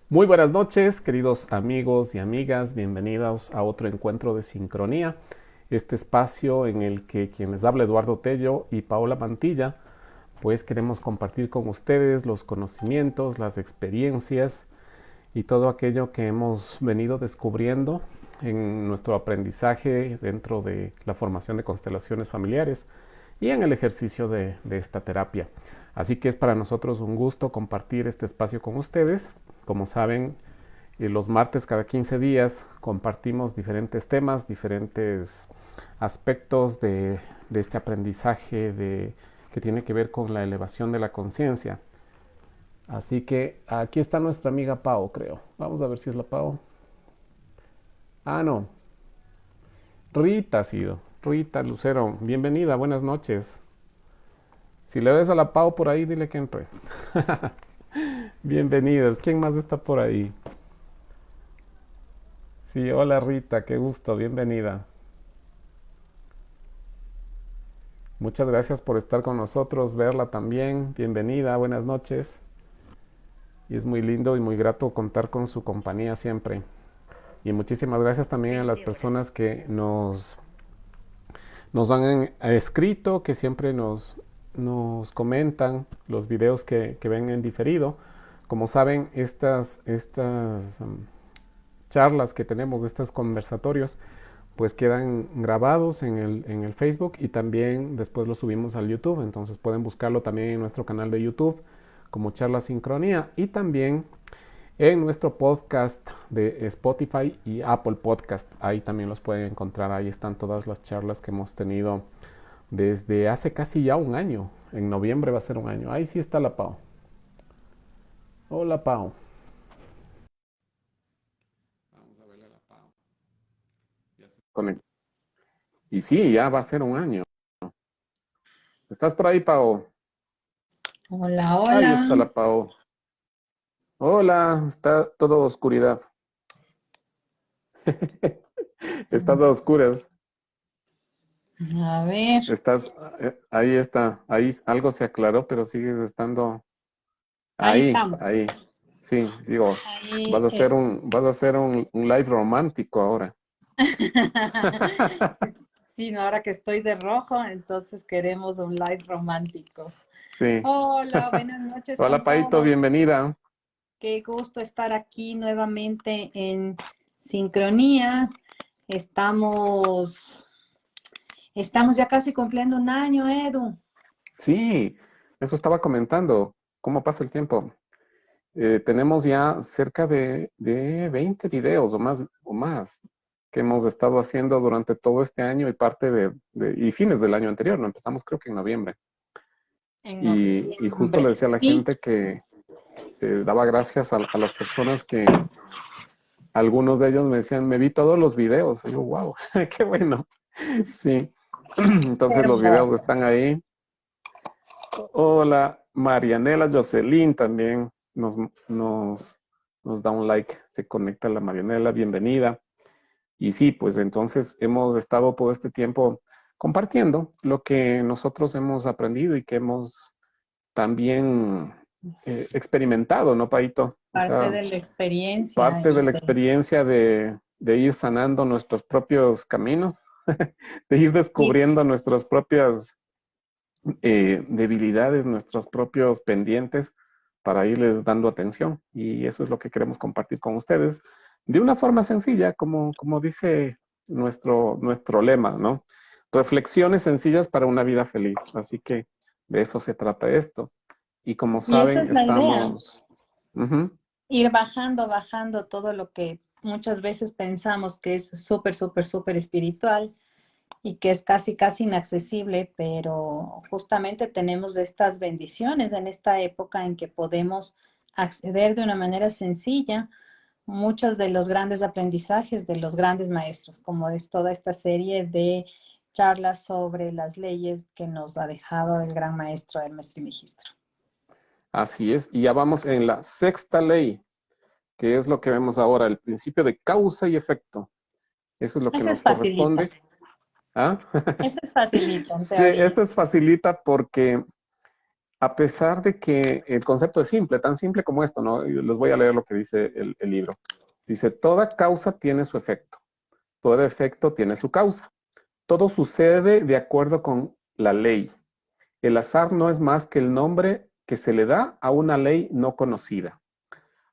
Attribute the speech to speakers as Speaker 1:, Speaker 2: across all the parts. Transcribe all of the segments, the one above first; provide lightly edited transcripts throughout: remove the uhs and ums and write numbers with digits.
Speaker 1: Muy buenas noches, queridos amigos y amigas, bienvenidos a otro encuentro de sincronía, este espacio en el que quien les habla Eduardo Tello y Paola Mantilla, pues queremos compartir con ustedes los conocimientos, las experiencias y todo aquello que hemos venido descubriendo en nuestro aprendizaje dentro de la formación de constelaciones familiares y en el ejercicio de esta terapia. Así que es para nosotros un gusto compartir este espacio con ustedes. Como saben, los martes cada 15 días compartimos diferentes temas, diferentes aspectos de este aprendizaje que tiene que ver con la elevación de la conciencia. Así que aquí está nuestra amiga Pau, creo. Vamos a ver si es la Pau. Ah, no. Rita ha sido. Rita Lucero, bienvenida, buenas noches. Si le ves a la Pau por ahí, dile que entre. Bienvenidas. ¿Quién más está por ahí? Sí, hola Rita, qué gusto, bienvenida. Muchas gracias por estar con nosotros, verla también. Bienvenida, buenas noches. Y es muy lindo y muy grato contar con su compañía siempre. Y muchísimas gracias también a las personas que nos han escrito, que siempre nos comentan los videos que ven en diferido. Como saben, estas charlas que tenemos, estos conversatorios, pues quedan grabados en el Facebook y también después los subimos al YouTube. Entonces pueden buscarlo también en nuestro canal de YouTube como Charla Sincronía y también en nuestro podcast de Spotify y Apple Podcast. Ahí también los pueden encontrar. Ahí están todas las charlas que hemos tenido desde hace casi ya un año. En noviembre va a ser un año. Ahí sí está la Pau. Hola Pau. Vamos a verle a la Pau. Ya se conectó. Y sí, ya va a ser un año. ¿Estás por ahí, Pau?
Speaker 2: Hola,
Speaker 1: Ahí está
Speaker 2: hola.
Speaker 1: la Pau. Hola, está todo oscuridad. Estás a oscuras.
Speaker 2: A ver,
Speaker 1: Estás, ahí está. Ahí algo se aclaró, pero sigues estando
Speaker 2: ahí
Speaker 1: ahí,
Speaker 2: estamos.
Speaker 1: ahí. Sí, digo,
Speaker 2: Ahí es.
Speaker 1: vas a hacer un live romántico ahora.
Speaker 2: Sí, no, ahora que estoy de rojo, entonces queremos un live romántico.
Speaker 1: Sí.
Speaker 2: Hola, buenas noches
Speaker 1: Hola,
Speaker 2: con
Speaker 1: Paito,
Speaker 2: todos.
Speaker 1: bienvenida.
Speaker 2: Qué gusto estar aquí nuevamente en sincronía. Estamos, estamos ya casi cumpliendo un año, Edu.
Speaker 1: Sí, eso estaba comentando. ¿Cómo pasa el tiempo? Tenemos ya cerca de 20 videos o más que hemos estado haciendo durante todo este año y parte y fines del año anterior. No empezamos creo que en noviembre.
Speaker 2: En
Speaker 1: Y justo le
Speaker 2: noviembre.
Speaker 1: decía a la
Speaker 2: Sí,
Speaker 1: gente que daba gracias a las personas que algunos de ellos me decían, me vi todos los videos. Y yo, wow, qué bueno. Sí,
Speaker 2: qué
Speaker 1: entonces los videos
Speaker 2: hermoso.
Speaker 1: están ahí. Hola, Marianela Jocelyn también nos, nos da un like, se conecta la Marianela, bienvenida. Y sí, pues entonces hemos estado todo este tiempo compartiendo lo que nosotros hemos aprendido y que hemos también experimentado, ¿no, Paito? O
Speaker 2: Parte
Speaker 1: sea,
Speaker 2: de la experiencia
Speaker 1: parte de
Speaker 2: y
Speaker 1: la
Speaker 2: de...
Speaker 1: experiencia de ir sanando nuestros propios caminos, de ir
Speaker 2: Sí,
Speaker 1: descubriendo nuestras propias debilidades, nuestros propios pendientes para irles dando atención. Y eso es lo que queremos compartir con ustedes de una forma sencilla, como dice nuestro lema, ¿no? Reflexiones sencillas para una vida feliz. Así que de eso se trata esto. Y como
Speaker 2: y esa
Speaker 1: saben,
Speaker 2: es la idea,
Speaker 1: estamos... Ujú.
Speaker 2: ir bajando todo lo que muchas veces pensamos que es súper espiritual y que es casi inaccesible, pero justamente tenemos estas bendiciones en esta época en que podemos acceder de una manera sencilla muchos de los grandes aprendizajes de los grandes maestros, como es toda esta serie de charlas sobre las leyes que nos ha dejado el gran maestro Hermes Trismegisto.
Speaker 1: Así es. Y ya vamos en la sexta ley, que es lo que vemos ahora, el principio de causa y efecto. Eso es lo que
Speaker 2: Eso es
Speaker 1: nos
Speaker 2: facilita,
Speaker 1: corresponde. ¿Ah?
Speaker 2: eso es facilita en
Speaker 1: Sí,
Speaker 2: teoría.
Speaker 1: esto es facilita porque a pesar de que el concepto es simple, tan simple como esto, ¿no? Y les voy a leer lo que dice el libro. Dice, toda causa tiene su efecto, todo efecto tiene su causa. Todo sucede de acuerdo con la ley. El azar no es más que el nombre que se le da a una ley no conocida.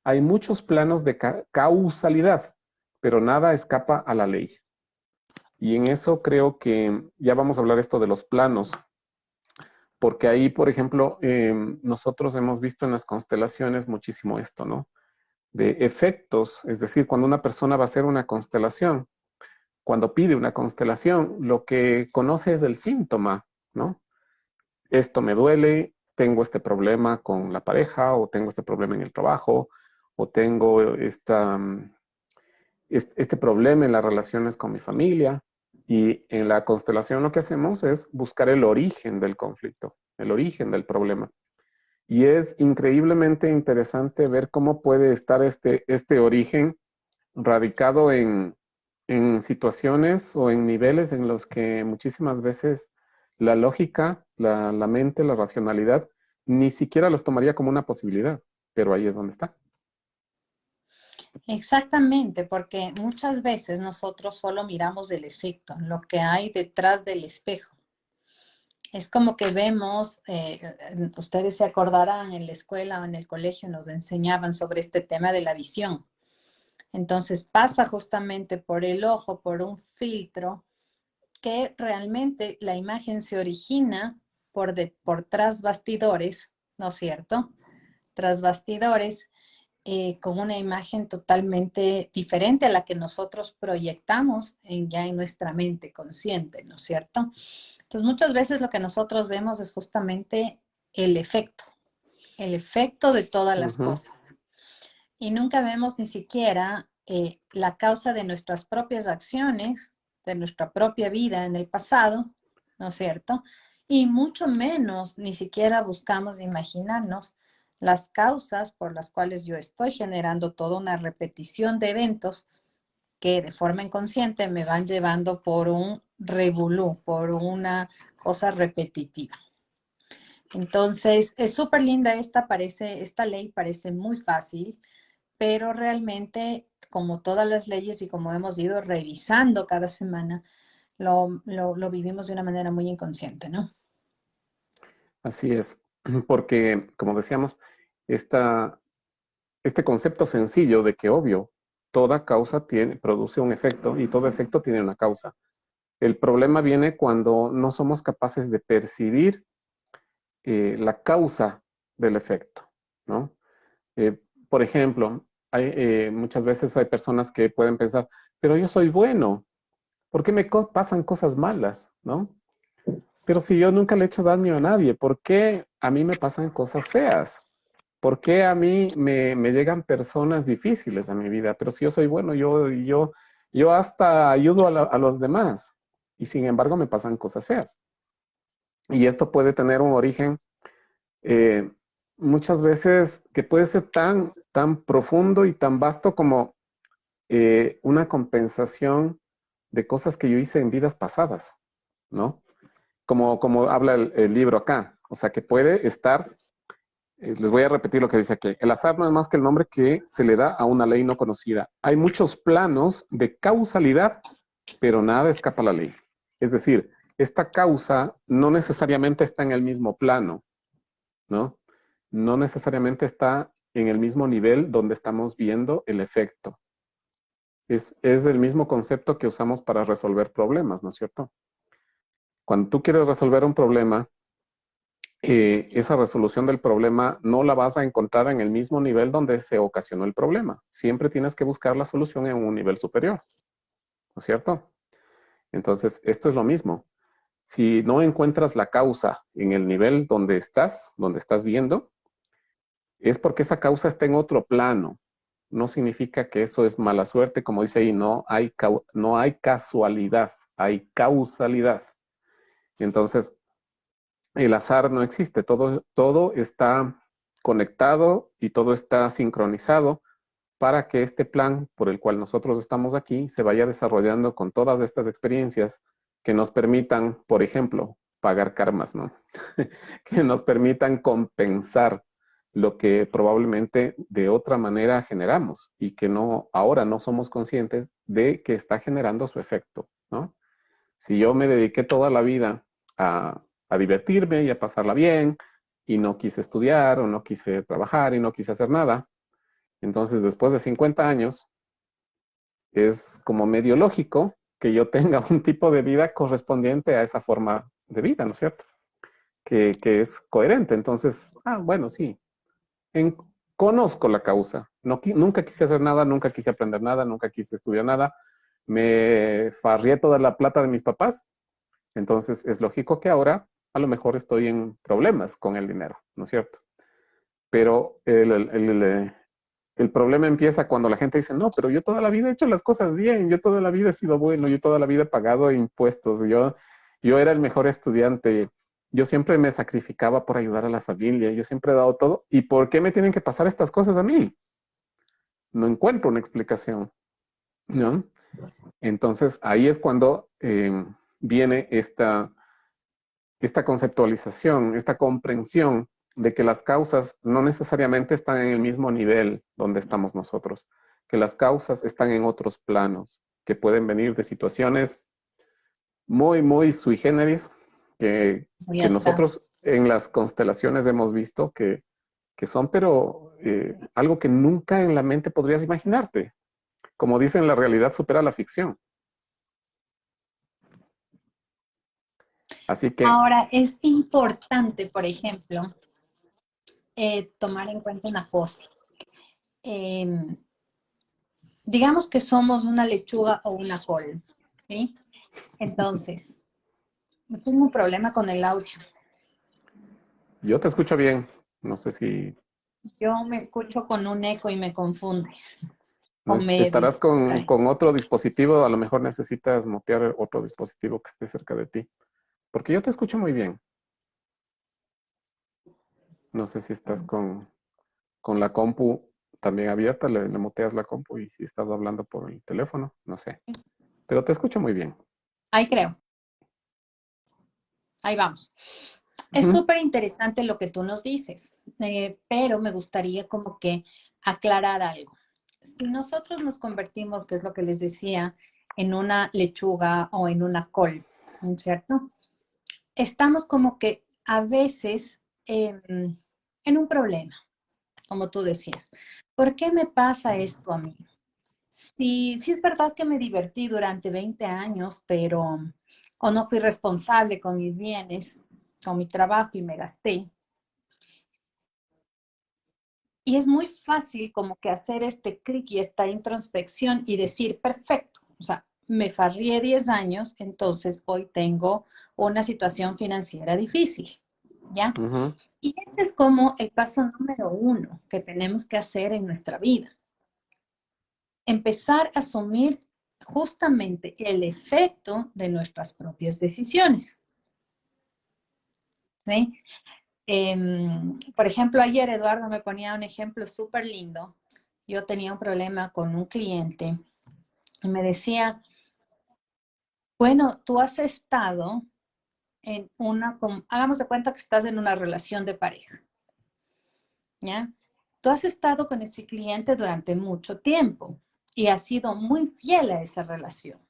Speaker 1: Hay muchos planos de causalidad, pero nada escapa a la ley. Y en eso creo que ya vamos a hablar esto de los planos, porque ahí, por ejemplo, nosotros hemos visto en las constelaciones muchísimo esto, ¿no? De efectos, es decir, cuando una persona va a hacer una constelación, cuando pide una constelación, lo que conoce es el síntoma, ¿no? Esto me duele, tengo este problema con la pareja, o tengo este problema en el trabajo, o tengo este problema en las relaciones con mi familia. Y en la constelación lo que hacemos es buscar el origen del conflicto, el origen del problema. Y es increíblemente interesante ver cómo puede estar este origen radicado en situaciones o en niveles en los que muchísimas veces la lógica, la mente, la racionalidad, ni siquiera los tomaría como una posibilidad, pero ahí es donde está.
Speaker 2: Exactamente, porque muchas veces nosotros solo miramos el efecto, lo que hay detrás del espejo. Es como que vemos, ustedes se acordarán en la escuela o en el colegio nos enseñaban sobre este tema de la visión. Entonces pasa justamente por el ojo, por un filtro, que realmente la imagen se origina por tras bastidores, ¿no es cierto? Tras bastidores, con una imagen totalmente diferente a la que nosotros proyectamos ya en nuestra mente consciente, ¿no es cierto? Entonces, muchas veces lo que nosotros vemos es justamente el efecto de todas las
Speaker 1: Ujú.
Speaker 2: cosas. Y nunca vemos ni siquiera la causa de nuestras propias acciones, de nuestra propia vida en el pasado, ¿no es cierto? Y mucho menos ni siquiera buscamos imaginarnos las causas por las cuales yo estoy generando toda una repetición de eventos que de forma inconsciente me van llevando por un revolú, por una cosa repetitiva. Entonces, es súper linda esta ley parece muy fácil, pero realmente, como todas las leyes y como hemos ido revisando cada semana, lo vivimos de una manera muy inconsciente, ¿no?
Speaker 1: Así es, porque, como decíamos, esta, este concepto sencillo de que, obvio, toda causa produce un efecto y todo efecto tiene una causa. El problema viene cuando no somos capaces de percibir la causa del efecto, ¿no? Por ejemplo, muchas veces hay personas que pueden pensar, pero yo soy bueno, ¿por qué me pasan cosas malas, ¿no? Pero si yo nunca le he hecho daño a nadie, ¿por qué a mí me pasan cosas feas? ¿Por qué a mí me llegan personas difíciles a mi vida? Pero si yo soy bueno, yo hasta ayudo a los demás y sin embargo me pasan cosas feas. Y esto puede tener un origen eh, muchas veces que puede ser tan profundo y tan vasto como una compensación de cosas que yo hice en vidas pasadas, ¿no? Como habla el libro acá, o sea, que puede estar, les voy a repetir lo que dice aquí, el azar no es más que el nombre que se le da a una ley no conocida. Hay muchos planos de causalidad, pero nada escapa a la ley. Es decir, esta causa no necesariamente está en el mismo plano, ¿no? No necesariamente está en el mismo nivel donde estamos viendo el efecto. Es el mismo concepto que usamos para resolver problemas, ¿no es cierto? Cuando tú quieres resolver un problema, esa resolución del problema no la vas a encontrar en el mismo nivel donde se ocasionó el problema. Siempre tienes que buscar la solución en un nivel superior, ¿no es cierto? Entonces, esto es lo mismo. Si no encuentras la causa en el nivel donde estás viendo, es porque esa causa está en otro plano. No significa que eso es mala suerte, como dice ahí, no hay casualidad, hay causalidad. Entonces, el azar no existe, todo está conectado y todo está sincronizado para que este plan por el cual nosotros estamos aquí se vaya desarrollando con todas estas experiencias que nos permitan, por ejemplo, pagar karmas, ¿no? Que nos permitan compensar lo que probablemente de otra manera generamos y que no, ahora no somos conscientes de que está generando su efecto, ¿no? Si yo me dediqué toda la vida a divertirme y a pasarla bien y no quise estudiar o no quise trabajar y no quise hacer nada, entonces después de 50 años es como medio lógico que yo tenga un tipo de vida correspondiente a esa forma de vida, ¿no es cierto? Que es coherente. Entonces, bueno, sí, en, conozco la causa. No, nunca quise hacer nada, nunca quise aprender nada, nunca quise estudiar nada. Me farrié toda la plata de mis papás. Entonces, es lógico que ahora a lo mejor estoy en problemas con el dinero, ¿no es cierto? Pero el problema empieza cuando la gente dice, no, pero yo toda la vida he hecho las cosas bien, yo toda la vida he sido bueno, yo toda la vida he pagado impuestos, yo era el mejor estudiante, yo siempre me sacrificaba por ayudar a la familia, yo siempre he dado todo, ¿y por qué me tienen que pasar estas cosas a mí? No encuentro una explicación, ¿no? Entonces ahí es cuando viene esta conceptualización, esta comprensión de que las causas no necesariamente están en el mismo nivel donde estamos nosotros, que las causas están en otros planos, que pueden venir de situaciones muy, muy sui generis,
Speaker 2: Muy
Speaker 1: que
Speaker 2: atrás.
Speaker 1: nosotros en las constelaciones hemos visto que son, pero algo que nunca en la mente podrías imaginarte. Como dicen, la realidad supera la ficción. Así que
Speaker 2: Ahora, es importante, por ejemplo, tomar en cuenta una cosa. Em, digamos que somos una lechuga o una col, ¿sí? Entonces, tengo un problema con el audio.
Speaker 1: yo te escucho bien. No sé si
Speaker 2: Yo me escucho con un eco y me confunde o me
Speaker 1: estarás
Speaker 2: distrae.
Speaker 1: con otro dispositivo, a lo mejor necesitas mutear otro dispositivo que esté cerca de ti, porque yo te escucho muy bien. No sé si estás con la compu también abierta, le muteas la compu y si estás hablando por el teléfono, no sé, pero te escucho muy bien.
Speaker 2: Ahí creo, ahí vamos. Es
Speaker 1: Ujú.
Speaker 2: súper interesante lo que tú nos dices, pero me gustaría como que aclarar algo. Si nosotros nos convertimos, que es lo que les decía, en una lechuga o en una col, ¿no es cierto? Estamos como que a veces en un problema, como tú decías. ¿Por qué me pasa esto a mí? Si es verdad que me divertí durante 20 años, pero o no fui responsable con mis bienes, con mi trabajo y me gasté. Y es muy fácil como que hacer este clic y esta introspección y decir, perfecto, o sea, me farrié 10 años, entonces hoy tengo una situación financiera difícil, ¿ya?
Speaker 1: Ujú.
Speaker 2: Y ese es como el paso número uno que tenemos que hacer en nuestra vida. Empezar a asumir justamente el efecto de nuestras propias decisiones, ¿sí? Por ejemplo, ayer Eduardo me ponía un ejemplo súper lindo. Yo tenía un problema con un cliente y me decía, bueno, tú has estado en hagamos de cuenta que estás en una relación de pareja, ¿ya? Tú has estado con ese cliente durante mucho tiempo y has sido muy fiel a esa relación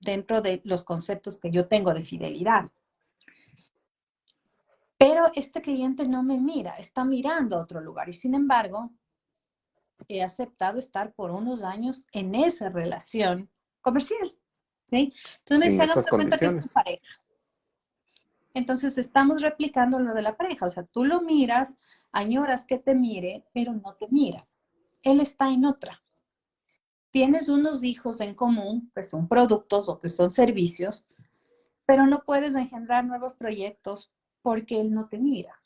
Speaker 2: dentro de los conceptos que yo tengo de fidelidad. Pero este cliente no me mira, está mirando a otro lugar y sin embargo he aceptado estar por unos años en esa relación comercial, ¿sí? Entonces me
Speaker 1: En
Speaker 2: dice, hagamos
Speaker 1: esas
Speaker 2: de cuenta que es tu
Speaker 1: condiciones.
Speaker 2: pareja. Entonces estamos replicando lo de la pareja, o sea, tú lo miras, añoras que te mire, pero no te mira. Él está en otra. Tienes unos hijos en común, que son productos o que son servicios, pero no puedes engendrar nuevos proyectos porque él no te mira.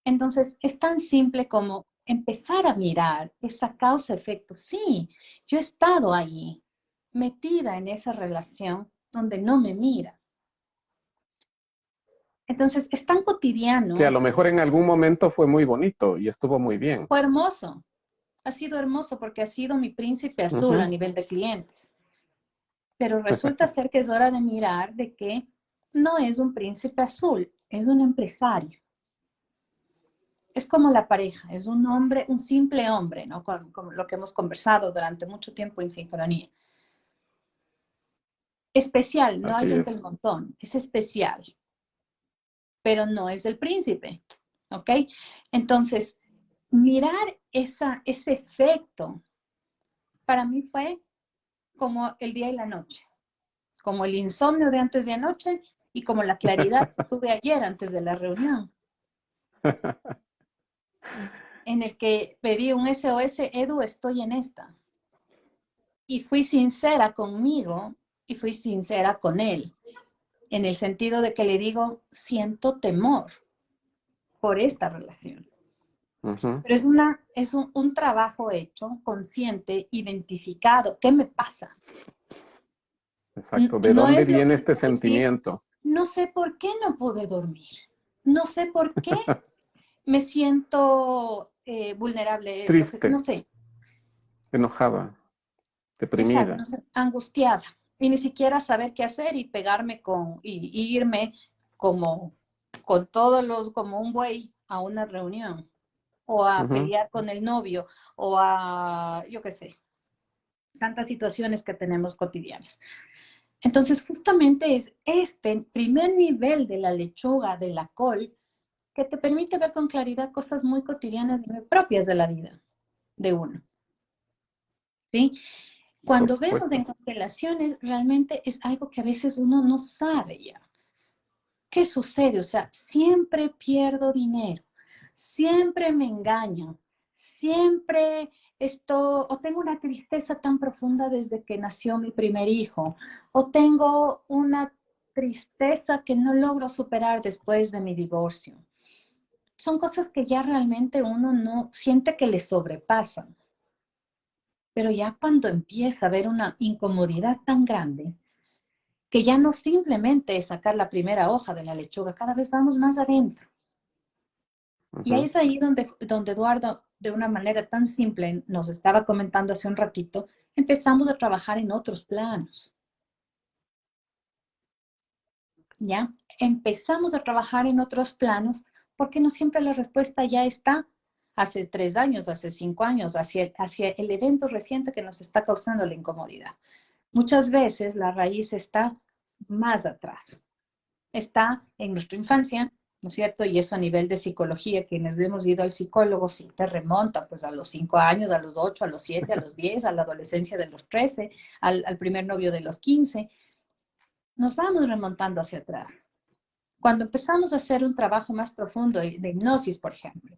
Speaker 2: Entonces, es tan simple como empezar a mirar esa causa-efecto. Sí, yo he estado ahí, metida en esa relación donde no me mira. Entonces, es tan
Speaker 1: Que a
Speaker 2: cotidiano.
Speaker 1: lo mejor en algún momento fue muy bonito y estuvo muy bien.
Speaker 2: Fue hermoso. Ha sido hermoso porque ha sido mi príncipe azul a
Speaker 1: Ujú.
Speaker 2: nivel de clientes. Pero resulta ser que es hora de mirar de que no es un príncipe azul, es un empresario. Es como la pareja, es un hombre, un simple hombre, ¿no? Con lo que hemos conversado durante mucho tiempo en sincronía. Especial, no
Speaker 1: Así
Speaker 2: alguien del
Speaker 1: es.
Speaker 2: montón, es especial, pero no es el príncipe, ¿ok? Entonces, mirar ese efecto para mí fue como el día y la noche, como el insomnio de antes de anoche y como la claridad que tuve ayer antes de la reunión, en el que pedí un SOS, Edu, estoy en esta. Y fui sincera conmigo y fui sincera con él, en el sentido de que le digo, siento temor por esta relación.
Speaker 1: Ujú.
Speaker 2: Pero es un trabajo hecho, consciente, identificado. ¿Qué me pasa?
Speaker 1: Exacto. ¿De
Speaker 2: No
Speaker 1: dónde
Speaker 2: es lo
Speaker 1: viene este
Speaker 2: mismo decir,
Speaker 1: sentimiento?
Speaker 2: no sé por qué no pude dormir. No sé por qué me siento vulnerable, lo que, no
Speaker 1: Triste,
Speaker 2: sé,
Speaker 1: enojada,
Speaker 2: exacto,
Speaker 1: deprimida.
Speaker 2: no sé, angustiada. Y ni siquiera saber qué hacer y pegarme y irme como con todos los, como un buey a una reunión o a
Speaker 1: Ujú.
Speaker 2: pelear con el novio o a, yo qué sé, tantas situaciones que tenemos cotidianas. Entonces, justamente es este primer nivel de la lechuga, de la col, que te permite ver con claridad cosas muy cotidianas y muy propias de la vida de uno, ¿sí?
Speaker 1: Por
Speaker 2: Cuando vemos en
Speaker 1: supuesto.
Speaker 2: constelaciones, realmente es algo que a veces uno no sabe ya. ¿Qué sucede? O sea, siempre pierdo dinero, siempre me engañan, siempre esto, o tengo una tristeza tan profunda desde que nació mi primer hijo, o tengo una tristeza que no logro superar después de mi divorcio. Son cosas que ya realmente uno no siente que le sobrepasan, pero ya cuando empieza a haber una incomodidad tan grande, que ya no simplemente es sacar la primera hoja de la lechuga, cada vez vamos más adentro. Y ahí
Speaker 1: Ujú.
Speaker 2: es ahí donde Eduardo, de una manera tan simple, nos estaba comentando hace un ratito, empezamos a trabajar en otros planos, ¿ya? Empezamos a trabajar en otros planos porque no siempre la respuesta ya está hace 3 años, hace 5 años, hacia el evento reciente que nos está causando la incomodidad. Muchas veces la raíz está más atrás. Está en nuestra infancia, ¿no es cierto? Y eso a nivel de psicología, quienes hemos ido al psicólogo, sí te remonta pues a los 5 años, a los 8, a los 7, a los 10, a la adolescencia de los 13, al primer novio de los 15. Nos vamos remontando hacia atrás. Cuando empezamos a hacer un trabajo más profundo de hipnosis, por ejemplo,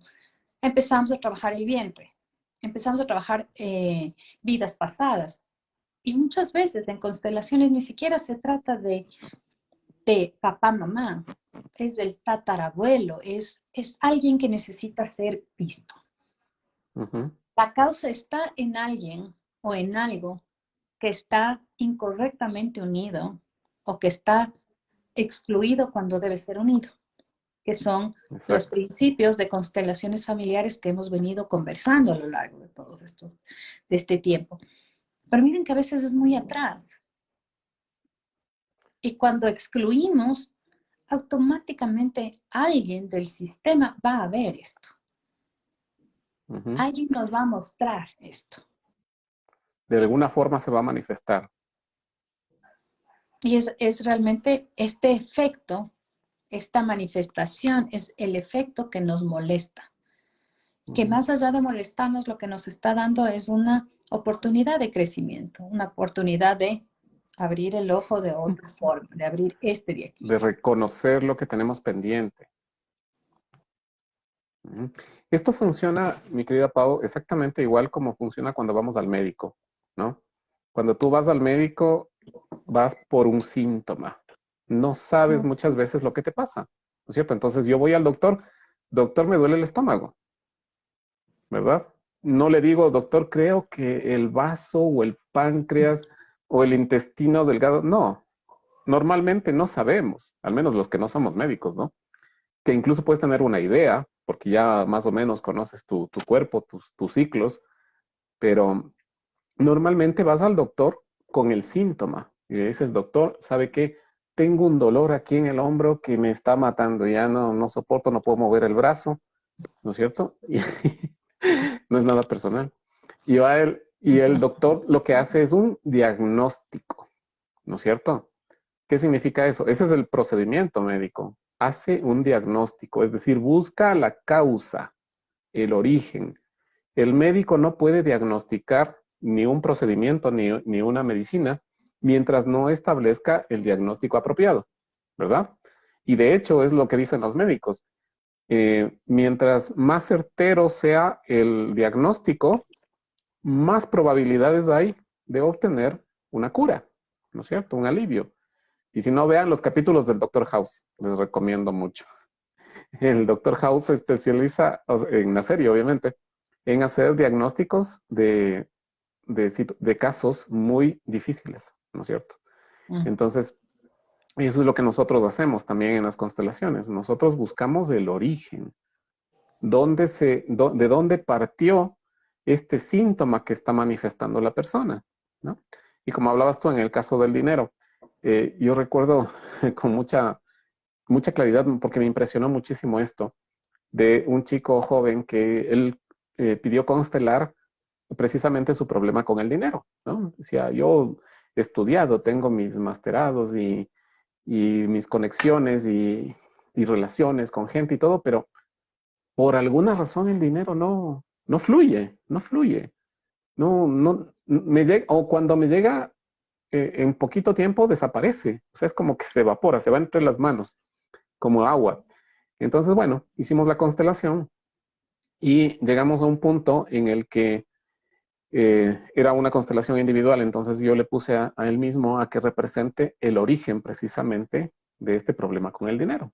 Speaker 2: empezamos a trabajar el vientre, empezamos a trabajar vidas pasadas. Y muchas veces en constelaciones ni siquiera se trata de papá, mamá, es del tatarabuelo, es alguien que necesita ser visto.
Speaker 1: Ujú.
Speaker 2: La causa está en alguien o en algo que está incorrectamente unido o que está excluido cuando debe ser unido, que son los
Speaker 1: Exacto.
Speaker 2: principios de constelaciones familiares que hemos venido conversando a lo largo de todos de este tiempo. Pero miren que a veces es muy atrás. Y cuando excluimos, automáticamente alguien del sistema va a ver esto.
Speaker 1: Ujú.
Speaker 2: Alguien nos va a mostrar esto.
Speaker 1: De alguna forma se va a manifestar.
Speaker 2: Y es realmente este efecto, esta manifestación, es el efecto que nos molesta. Que
Speaker 1: Ujú.
Speaker 2: más allá de molestarnos, lo que nos está dando es una oportunidad de crecimiento, una oportunidad de abrir el ojo de otra forma, de abrir este de aquí.
Speaker 1: De reconocer lo que tenemos pendiente. Ujú. Esto funciona, mi querida Pau, exactamente igual como funciona cuando vamos al médico, ¿no? Cuando tú vas al médico, vas por un síntoma. No sabes muchas veces lo que te pasa, ¿no es cierto? Entonces yo voy al doctor, doctor, me duele el estómago, ¿verdad? No le digo, doctor, creo que el vaso o el páncreas o el intestino delgado. No, normalmente no sabemos, al menos los que no somos médicos, ¿no? Que incluso puedes tener una idea, porque ya más o menos conoces tu cuerpo, tus ciclos, pero normalmente vas al doctor con el síntoma y le dices, doctor, ¿sabe qué? tengo un dolor aquí en el hombro que me está matando, ya no soporto, no puedo mover el brazo, ¿no es cierto? Y no es nada personal. Y el doctor lo que hace es un diagnóstico, ¿no es cierto? ¿Qué significa eso? Ese es el procedimiento médico. Hace un diagnóstico, es decir, busca la causa, el origen. El médico no puede diagnosticar ni un procedimiento ni una medicina mientras no establezca el diagnóstico apropiado, ¿verdad? Y de hecho es lo que dicen los médicos. Mientras más certero sea el diagnóstico, más probabilidades hay de obtener una cura, ¿no es cierto? Un alivio. Y si no, vean los capítulos del Doctor House, les recomiendo mucho. El Doctor House se especializa, en la serie obviamente, en hacer diagnósticos de casos muy difíciles, ¿no es cierto?
Speaker 2: Mm.
Speaker 1: Entonces, eso es lo que nosotros hacemos también en las constelaciones. Nosotros buscamos el origen, de dónde partió este síntoma que está manifestando la persona, ¿no? Y como hablabas tú en el caso del dinero, yo recuerdo con mucha claridad, porque me impresionó muchísimo esto, de un chico joven que él pidió constelar precisamente su problema con el dinero, ¿no? Decía, yo he estudiado, tengo mis masterados y mis conexiones y relaciones con gente y todo, pero por alguna razón el dinero no fluye, no fluye. O cuando me llega en poquito tiempo desaparece. O sea, es como que se evapora, se va entre las manos, como agua. Entonces, bueno, hicimos la constelación y llegamos a un punto en el que era una constelación individual. Entonces yo le puse a él mismo a que represente el origen precisamente de este problema con el dinero.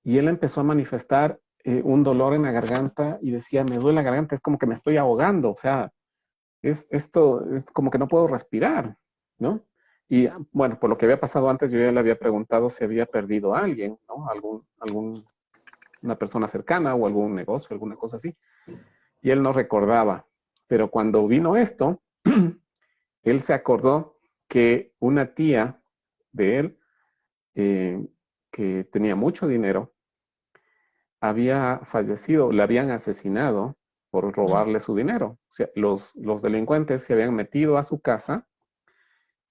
Speaker 1: Y él empezó a manifestar un dolor en la garganta y decía, me duele la garganta, es como que me estoy ahogando, o sea, esto es como que no puedo respirar, ¿no? Y bueno, por lo que había pasado antes, yo ya le había preguntado si había perdido a alguien, ¿no? Una persona cercana o algún negocio, alguna cosa así. Y él no recordaba. Pero cuando vino esto, él se acordó que una tía de él, eh, que tenía mucho dinero, había fallecido, le habían asesinado por robarle su dinero. O sea, los delincuentes se habían metido a su casa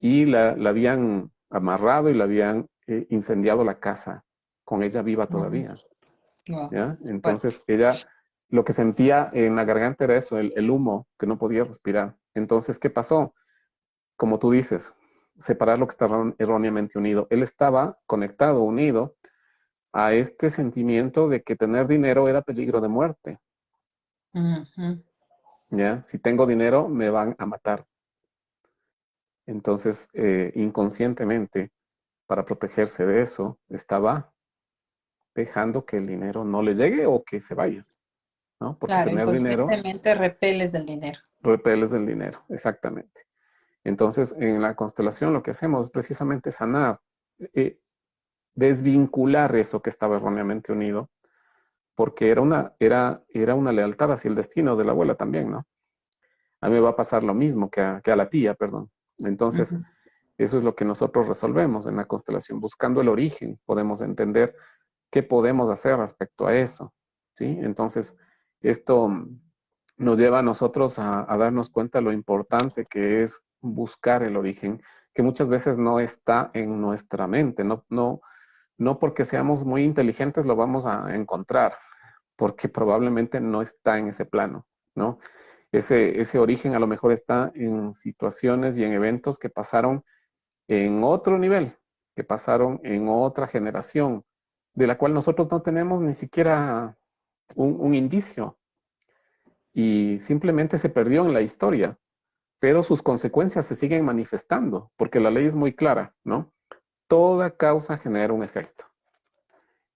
Speaker 1: y la habían amarrado y la habían incendiado la casa, con ella viva todavía.
Speaker 2: Wow.
Speaker 1: ¿Ya?
Speaker 2: Fuerte.
Speaker 1: Entonces ella lo que sentía en la garganta era eso, el humo, que no podía respirar. Entonces, ¿qué pasó? Como tú dices, separar lo que está erróneamente unido. Él estaba conectado, unido a este sentimiento de que tener dinero era peligro de muerte.
Speaker 2: Ujú.
Speaker 1: ¿Ya? Si tengo dinero, me van a matar. Entonces, inconscientemente, para protegerse de eso, estaba dejando que el dinero no le llegue o que se vaya, ¿no? Porque
Speaker 2: Claro,
Speaker 1: tener dinero
Speaker 2: inconscientemente repeles del dinero.
Speaker 1: repeles del dinero, exactamente. Entonces, en la constelación lo que hacemos es precisamente sanar, eh, desvincular eso que estaba erróneamente unido, porque era una lealtad hacia el destino de la abuela también, ¿no? A mí me va a pasar lo mismo que a la tía, perdón. Entonces,
Speaker 2: Ujú.
Speaker 1: eso es lo que nosotros resolvemos en la constelación. Buscando el origen, podemos entender qué podemos hacer respecto a eso, ¿sí? Entonces, esto nos lleva a nosotros a darnos cuenta de lo importante que es buscar el origen, que muchas veces no está en nuestra mente, no porque seamos muy inteligentes lo vamos a encontrar, porque probablemente no está en ese plano, ¿no? Ese origen a lo mejor está en situaciones y en eventos que pasaron en otro nivel, que pasaron en otra generación, de la cual nosotros no tenemos ni siquiera un indicio y simplemente se perdió en la historia, pero sus consecuencias se siguen manifestando, porque la ley es muy clara, ¿no? Toda causa genera un efecto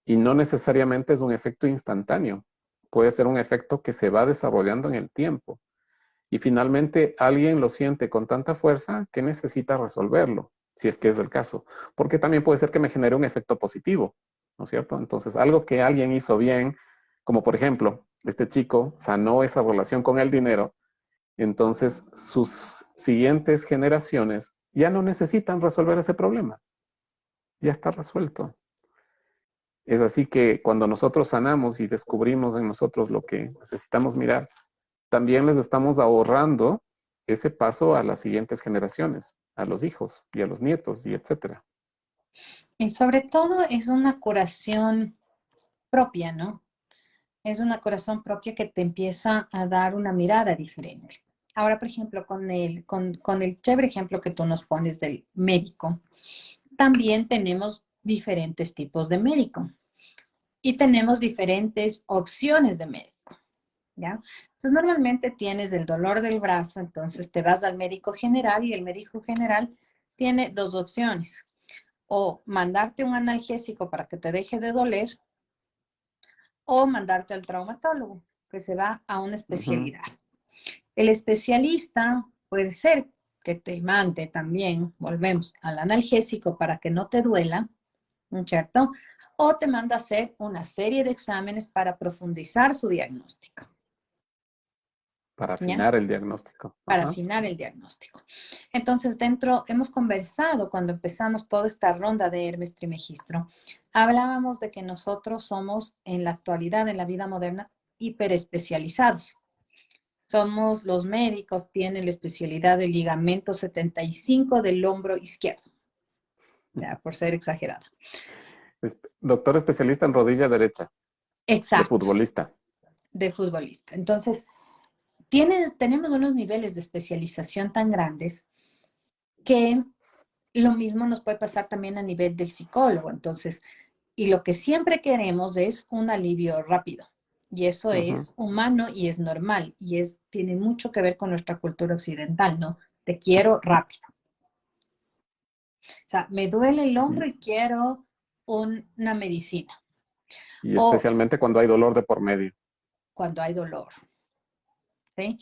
Speaker 1: y no necesariamente es un efecto instantáneo, puede ser un efecto que se va desarrollando en el tiempo y finalmente alguien lo siente con tanta fuerza que necesita resolverlo, si es que es el caso, porque también puede ser que me genere un efecto positivo, ¿no es cierto? Entonces, algo que alguien hizo bien, como por ejemplo, este chico sanó esa relación con el dinero, entonces sus siguientes generaciones ya no necesitan resolver ese problema. ya está resuelto. Es así que cuando nosotros sanamos y descubrimos en nosotros lo que necesitamos mirar, también les estamos ahorrando ese paso a las siguientes generaciones, a los hijos y a los nietos y etcétera.
Speaker 2: Y sobre todo es una curación propia, ¿no? Es una curación propia que te empieza a dar una mirada diferente. Ahora, por ejemplo, con el chévere ejemplo que tú nos pones del médico, también tenemos diferentes tipos de médico y tenemos diferentes opciones de médico, ¿ya? Entonces, normalmente tienes el dolor del brazo, entonces te vas al médico general y el médico general tiene dos opciones, o mandarte un analgésico para que te deje de doler, o mandarte al traumatólogo, que se va a una
Speaker 1: Ujú.
Speaker 2: especialidad. El especialista puede ser que te mande también, volvemos al analgésico para que no te duela, ¿no es cierto? O te manda a hacer una serie de exámenes para profundizar su diagnóstico,
Speaker 1: Para
Speaker 2: ¿ya?
Speaker 1: afinar el diagnóstico.
Speaker 2: Para
Speaker 1: Ajá.
Speaker 2: afinar el diagnóstico. Entonces, hemos conversado cuando empezamos toda esta ronda de Hermes Trimegistro, hablábamos de que nosotros somos en la actualidad, en la vida moderna, hiperespecializados. Somos los médicos, tienen la especialidad del ligamento 75 del hombro izquierdo, ya, por ser exagerada.
Speaker 1: Doctor especialista en rodilla derecha, de
Speaker 2: Exacto,
Speaker 1: futbolista.
Speaker 2: de futbolista. Entonces, tenemos unos niveles de especialización tan grandes que lo mismo nos puede pasar también a nivel del psicólogo. Entonces, y lo que siempre queremos es un alivio rápido. Y eso
Speaker 1: Ujú.
Speaker 2: es humano y es normal. Y tiene mucho que ver con nuestra cultura occidental, ¿no? Te quiero rápido. O sea, me duele el hombro
Speaker 1: Y,
Speaker 2: y quiero una medicina.
Speaker 1: y
Speaker 2: O
Speaker 1: especialmente cuando hay dolor de por medio.
Speaker 2: cuando hay dolor, ¿sí?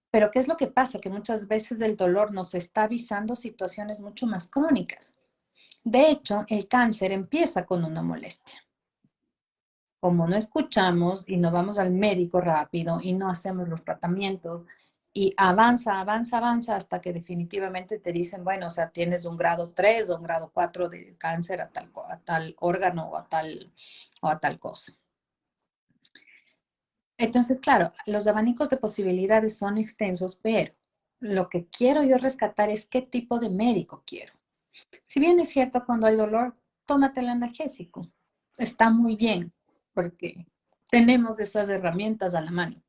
Speaker 2: Pero ¿qué es lo que pasa? Que muchas veces el dolor nos está avisando situaciones mucho más crónicas. De hecho, el cáncer empieza con una molestia. Como no escuchamos y no vamos al médico rápido y no hacemos los tratamientos y avanza, avanza, avanza hasta que definitivamente te dicen, bueno, o sea, tienes un grado 3 o un grado 4 de cáncer a tal órgano o a tal cosa. Entonces, claro, los abanicos de posibilidades son extensos, pero lo que quiero yo rescatar es qué tipo de médico quiero. Si bien es cierto, cuando hay dolor, tómate el analgésico. Está muy bien, porque tenemos esas herramientas a la mano.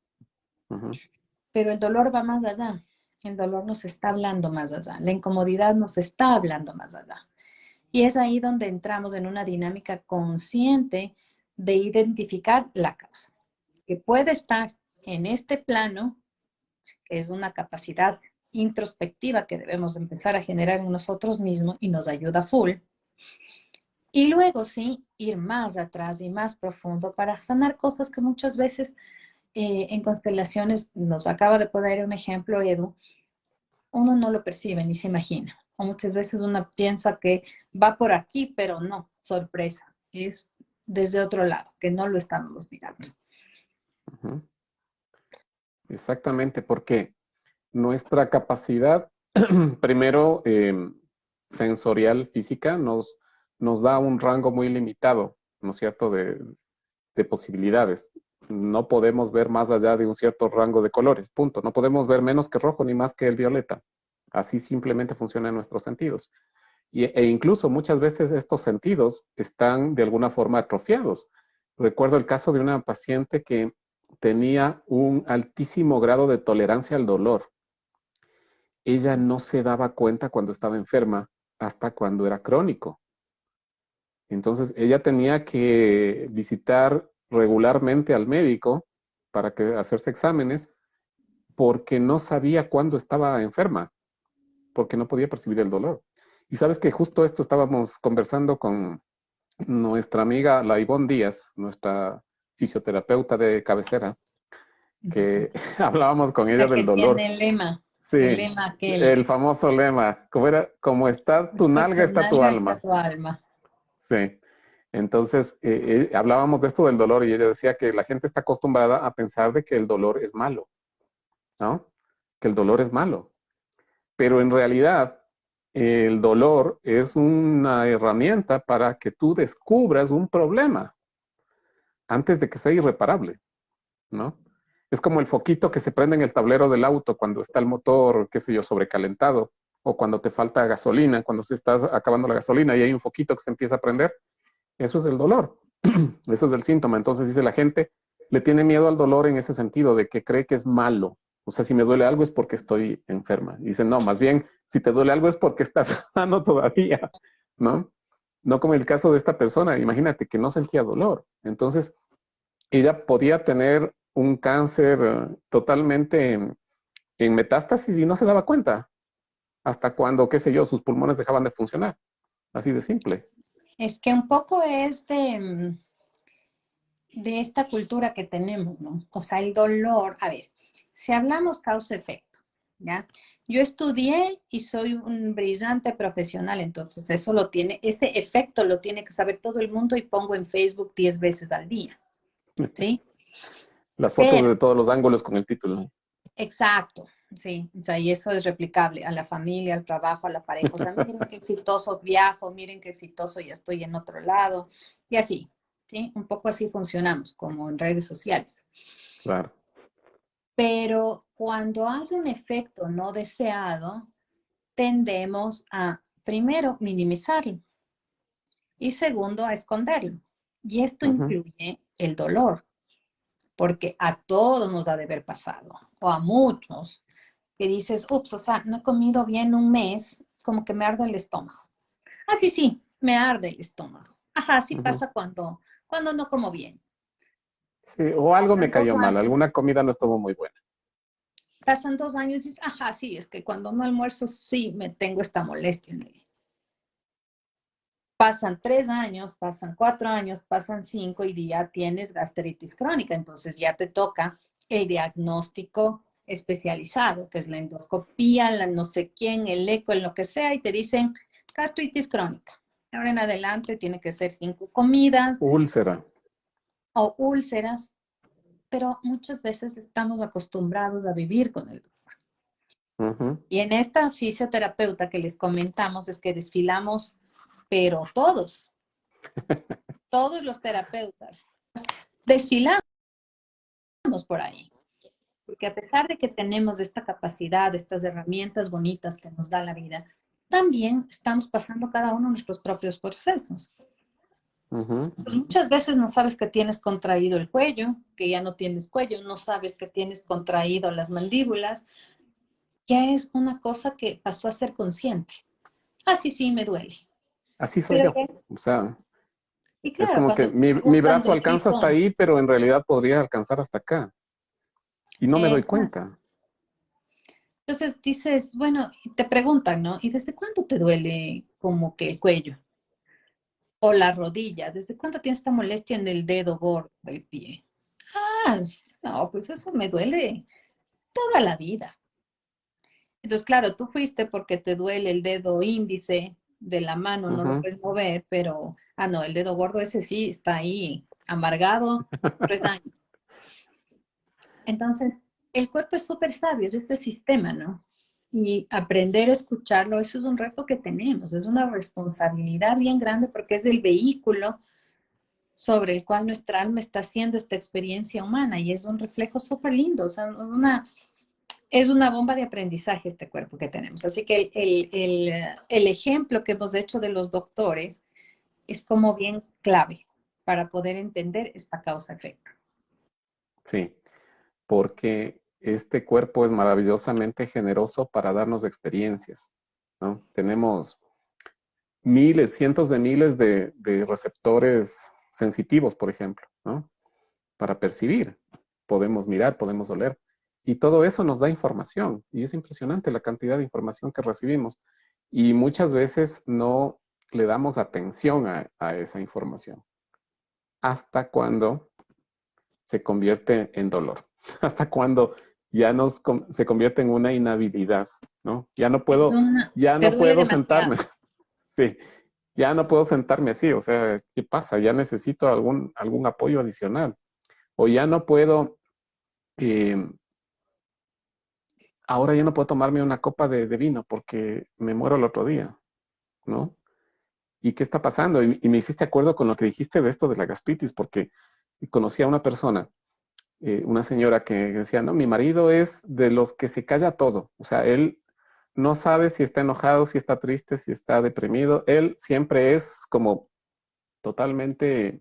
Speaker 1: Ujú.
Speaker 2: Pero el dolor va más allá. El dolor nos está hablando más allá. La incomodidad nos está hablando más allá. Y es ahí donde entramos en una dinámica consciente de identificar la causa, que puede estar en este plano, que es una capacidad introspectiva que debemos empezar a generar en nosotros mismos y nos ayuda full. Y luego sí, ir más atrás y más profundo para sanar cosas que muchas veces en constelaciones nos acaba de poner un ejemplo, Edu, uno no lo percibe ni se imagina. O muchas veces uno piensa que va por aquí, pero no, sorpresa, es desde otro lado, que no lo estamos mirando.
Speaker 1: Ujú. Exactamente, porque nuestra capacidad, primero, sensorial, física, nos da un rango muy limitado, ¿no es cierto?, de posibilidades. No podemos ver más allá de un cierto rango de colores, punto. No podemos ver menos que rojo ni más que el violeta. Así simplemente funcionan nuestros sentidos. E incluso muchas veces estos sentidos están de alguna forma atrofiados. Recuerdo el caso de una paciente que tenía un altísimo grado de tolerancia al dolor. Ella no se daba cuenta cuando estaba enferma hasta cuando era crónico. Entonces ella tenía que visitar regularmente al médico para hacerse exámenes porque no sabía cuándo estaba enferma, porque no podía percibir el dolor. Y sabes que justo esto estábamos conversando con nuestra amiga la Ivonne Díaz, nuestra fisioterapeuta de cabecera, que hablábamos con ella
Speaker 2: La
Speaker 1: del
Speaker 2: que
Speaker 1: dolor.
Speaker 2: tiene el
Speaker 1: Sí,
Speaker 2: lema aquel,
Speaker 1: el famoso lema, como era, como está tu
Speaker 2: por
Speaker 1: nalga,
Speaker 2: tu
Speaker 1: está tu
Speaker 2: nalga está
Speaker 1: alma.
Speaker 2: tu alma.
Speaker 1: Sí. Entonces, hablábamos de esto del dolor y ella decía que la gente está acostumbrada a pensar de que el dolor es malo, ¿no? Que el dolor es malo. Pero en realidad, el dolor es una herramienta para que tú descubras un problema antes de que sea irreparable, ¿no? Es como el foquito que se prende en el tablero del auto cuando está el motor, qué sé yo, sobrecalentado, o cuando te falta gasolina, cuando se está acabando la gasolina y hay un foquito que se empieza a prender. Eso es el dolor, eso es el síntoma. Entonces dice la gente, le tiene miedo al dolor en ese sentido, de que cree que es malo. O sea, si me duele algo es porque estoy enferma. Y dice, no, más bien, si te duele algo es porque estás sano todavía, ¿no? No como el caso de esta persona, imagínate que no sentía dolor. Entonces, ella podía tener un cáncer totalmente en metástasis y no se daba cuenta hasta cuando, qué sé yo, sus pulmones dejaban de funcionar. Así de simple.
Speaker 2: Es que un poco es de esta cultura que tenemos, ¿no? O sea, el dolor, a ver, si hablamos causa-efecto, ¿ya? Yo estudié y soy un brillante profesional, entonces eso lo tiene, ese efecto lo tiene que saber todo el mundo y pongo en Facebook 10 veces al día, ¿sí?
Speaker 1: Las fotos
Speaker 2: Pero,
Speaker 1: de todos los ángulos con el título.
Speaker 2: exacto, sí, o sea, y eso es replicable a la familia, al trabajo, a la pareja, o sea, miren qué exitoso viajo, miren qué exitoso ya estoy en otro lado, y así, ¿sí? Un poco así funcionamos, como en redes sociales.
Speaker 1: Claro.
Speaker 2: Pero cuando hay un efecto no deseado, tendemos a, primero, minimizarlo y segundo, a esconderlo. Y esto
Speaker 1: Uh -huh.
Speaker 2: incluye el dolor, porque a todos nos ha de haber pasado, o a muchos, que dices, ups, o sea, no he comido bien un mes, como que me arde el estómago. Ah, sí, sí, me arde el estómago. Ajá, sí
Speaker 1: Uh -huh.
Speaker 2: pasa cuando no como bien.
Speaker 1: Sí, o algo me
Speaker 2: Pasan dos
Speaker 1: cayó mal,
Speaker 2: años,
Speaker 1: alguna comida no estuvo muy buena.
Speaker 2: pasan 2 años y dices, ajá, sí, es que cuando no almuerzo sí me tengo esta molestia en el. Pasan 3 años, pasan 4 años, pasan 5 y ya tienes gastritis crónica. Entonces ya te toca el diagnóstico especializado, que es la endoscopía, la no sé quién, el eco, el lo que sea, y te dicen gastritis crónica. Ahora en adelante tiene que ser 5 comidas
Speaker 1: Úlcera.
Speaker 2: o úlceras, pero muchas veces estamos acostumbrados a vivir con el dolor.
Speaker 1: Uh -huh.
Speaker 2: Y en esta fisioterapeuta que les comentamos es que desfilamos, pero todos los terapeutas desfilamos por ahí, porque a pesar de que tenemos esta capacidad, estas herramientas bonitas que nos da la vida, también estamos pasando cada uno nuestros propios procesos.
Speaker 1: Uh -huh.
Speaker 2: Entonces, muchas veces no sabes que tienes contraído el cuello, que ya no tienes cuello, no sabes que tienes contraído las mandíbulas, ya es una cosa que pasó a ser consciente. Ah, sí, sí, me duele.
Speaker 1: Así soy
Speaker 2: Pero
Speaker 1: yo.
Speaker 2: ya es,
Speaker 1: O sea,
Speaker 2: y
Speaker 1: es
Speaker 2: claro,
Speaker 1: como que
Speaker 2: cuando te
Speaker 1: mi
Speaker 2: preguntan
Speaker 1: brazo
Speaker 2: de qué
Speaker 1: alcanza hasta
Speaker 2: son,
Speaker 1: ahí, pero en realidad podría alcanzar hasta acá. Y no me doy
Speaker 2: esa.
Speaker 1: cuenta.
Speaker 2: Entonces dices, bueno, te preguntan, ¿no? ¿Y desde cuándo te duele como que el cuello o la rodilla? ¿Desde cuándo tienes esta molestia en el dedo gordo del pie? Ah, no, pues eso me duele toda la vida. Entonces, claro, tú fuiste porque te duele el dedo índice de la mano,
Speaker 1: Uh
Speaker 2: no lo
Speaker 1: -huh.
Speaker 2: puedes mover, pero, no, el dedo gordo ese sí está ahí, amargado, 3 años. Entonces, el cuerpo es súper sabio, es este sistema, ¿no? Y aprender a escucharlo, eso es un reto que tenemos, es una responsabilidad bien grande porque es el vehículo sobre el cual nuestra alma está haciendo esta experiencia humana y es un reflejo súper lindo, o sea, es una bomba de aprendizaje este cuerpo que tenemos. Así que el ejemplo que hemos hecho de los doctores es como bien clave para poder entender esta causa-efecto.
Speaker 1: Sí, porque este cuerpo es maravillosamente generoso para darnos experiencias, ¿no? Tenemos miles, cientos de miles de receptores sensitivos, por ejemplo, ¿no? Para percibir. Podemos mirar, podemos oler. Y todo eso nos da información. Y es impresionante la cantidad de información que recibimos. Y muchas veces no le damos atención a esa información. Hasta cuando se convierte en dolor. Hasta cuando ya se convierte en una inhabilidad, ¿no? Ya
Speaker 2: Te
Speaker 1: no
Speaker 2: duele
Speaker 1: puedo sentarme.
Speaker 2: demasiado.
Speaker 1: Sí, ya no puedo sentarme así. O sea, ¿qué pasa? Ya necesito algún apoyo adicional. O ya no puedo eh, ahora ya no puedo tomarme una copa de vino porque me muero el otro día, ¿no? ¿Y qué está pasando? Y me hiciste acuerdo con lo que dijiste de esto de la gastritis, porque conocí a una persona, una señora que decía, no, mi marido es de los que se calla todo. O sea, él no sabe si está enojado, si está triste, si está deprimido. Él siempre es como totalmente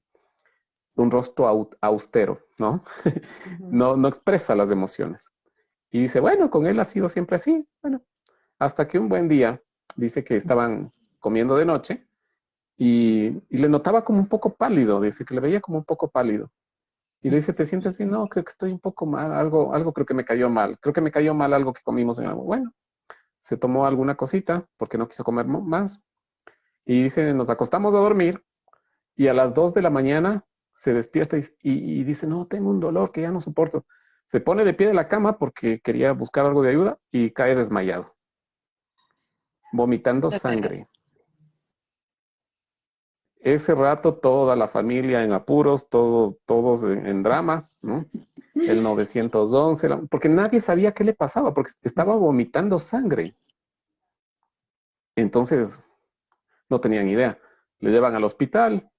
Speaker 1: un rostro austero, ¿no?
Speaker 2: Ujú.
Speaker 1: No expresa las emociones. Y dice, bueno, con él ha sido siempre así. Bueno, hasta que un buen día dice que estaban comiendo de noche y le notaba como un poco pálido, dice que le veía como un poco pálido. Y le dice, ¿te sientes bien? No, creo que estoy un poco mal, algo creo que me cayó mal. Creo que me cayó mal algo que comimos en algo. Bueno, se tomó alguna cosita porque no quiso comer más. Y dice, nos acostamos a dormir y a las 2 de la mañana se despierta y dice, no, tengo un dolor que ya no soporto. Se pone de pie de la cama porque quería buscar algo de ayuda y cae desmayado, vomitando sangre. Ese rato toda la familia en apuros, todos en drama, ¿no? El 911, porque nadie sabía qué le pasaba, porque estaba vomitando sangre. Entonces, no tenían idea. Le llevan al hospital,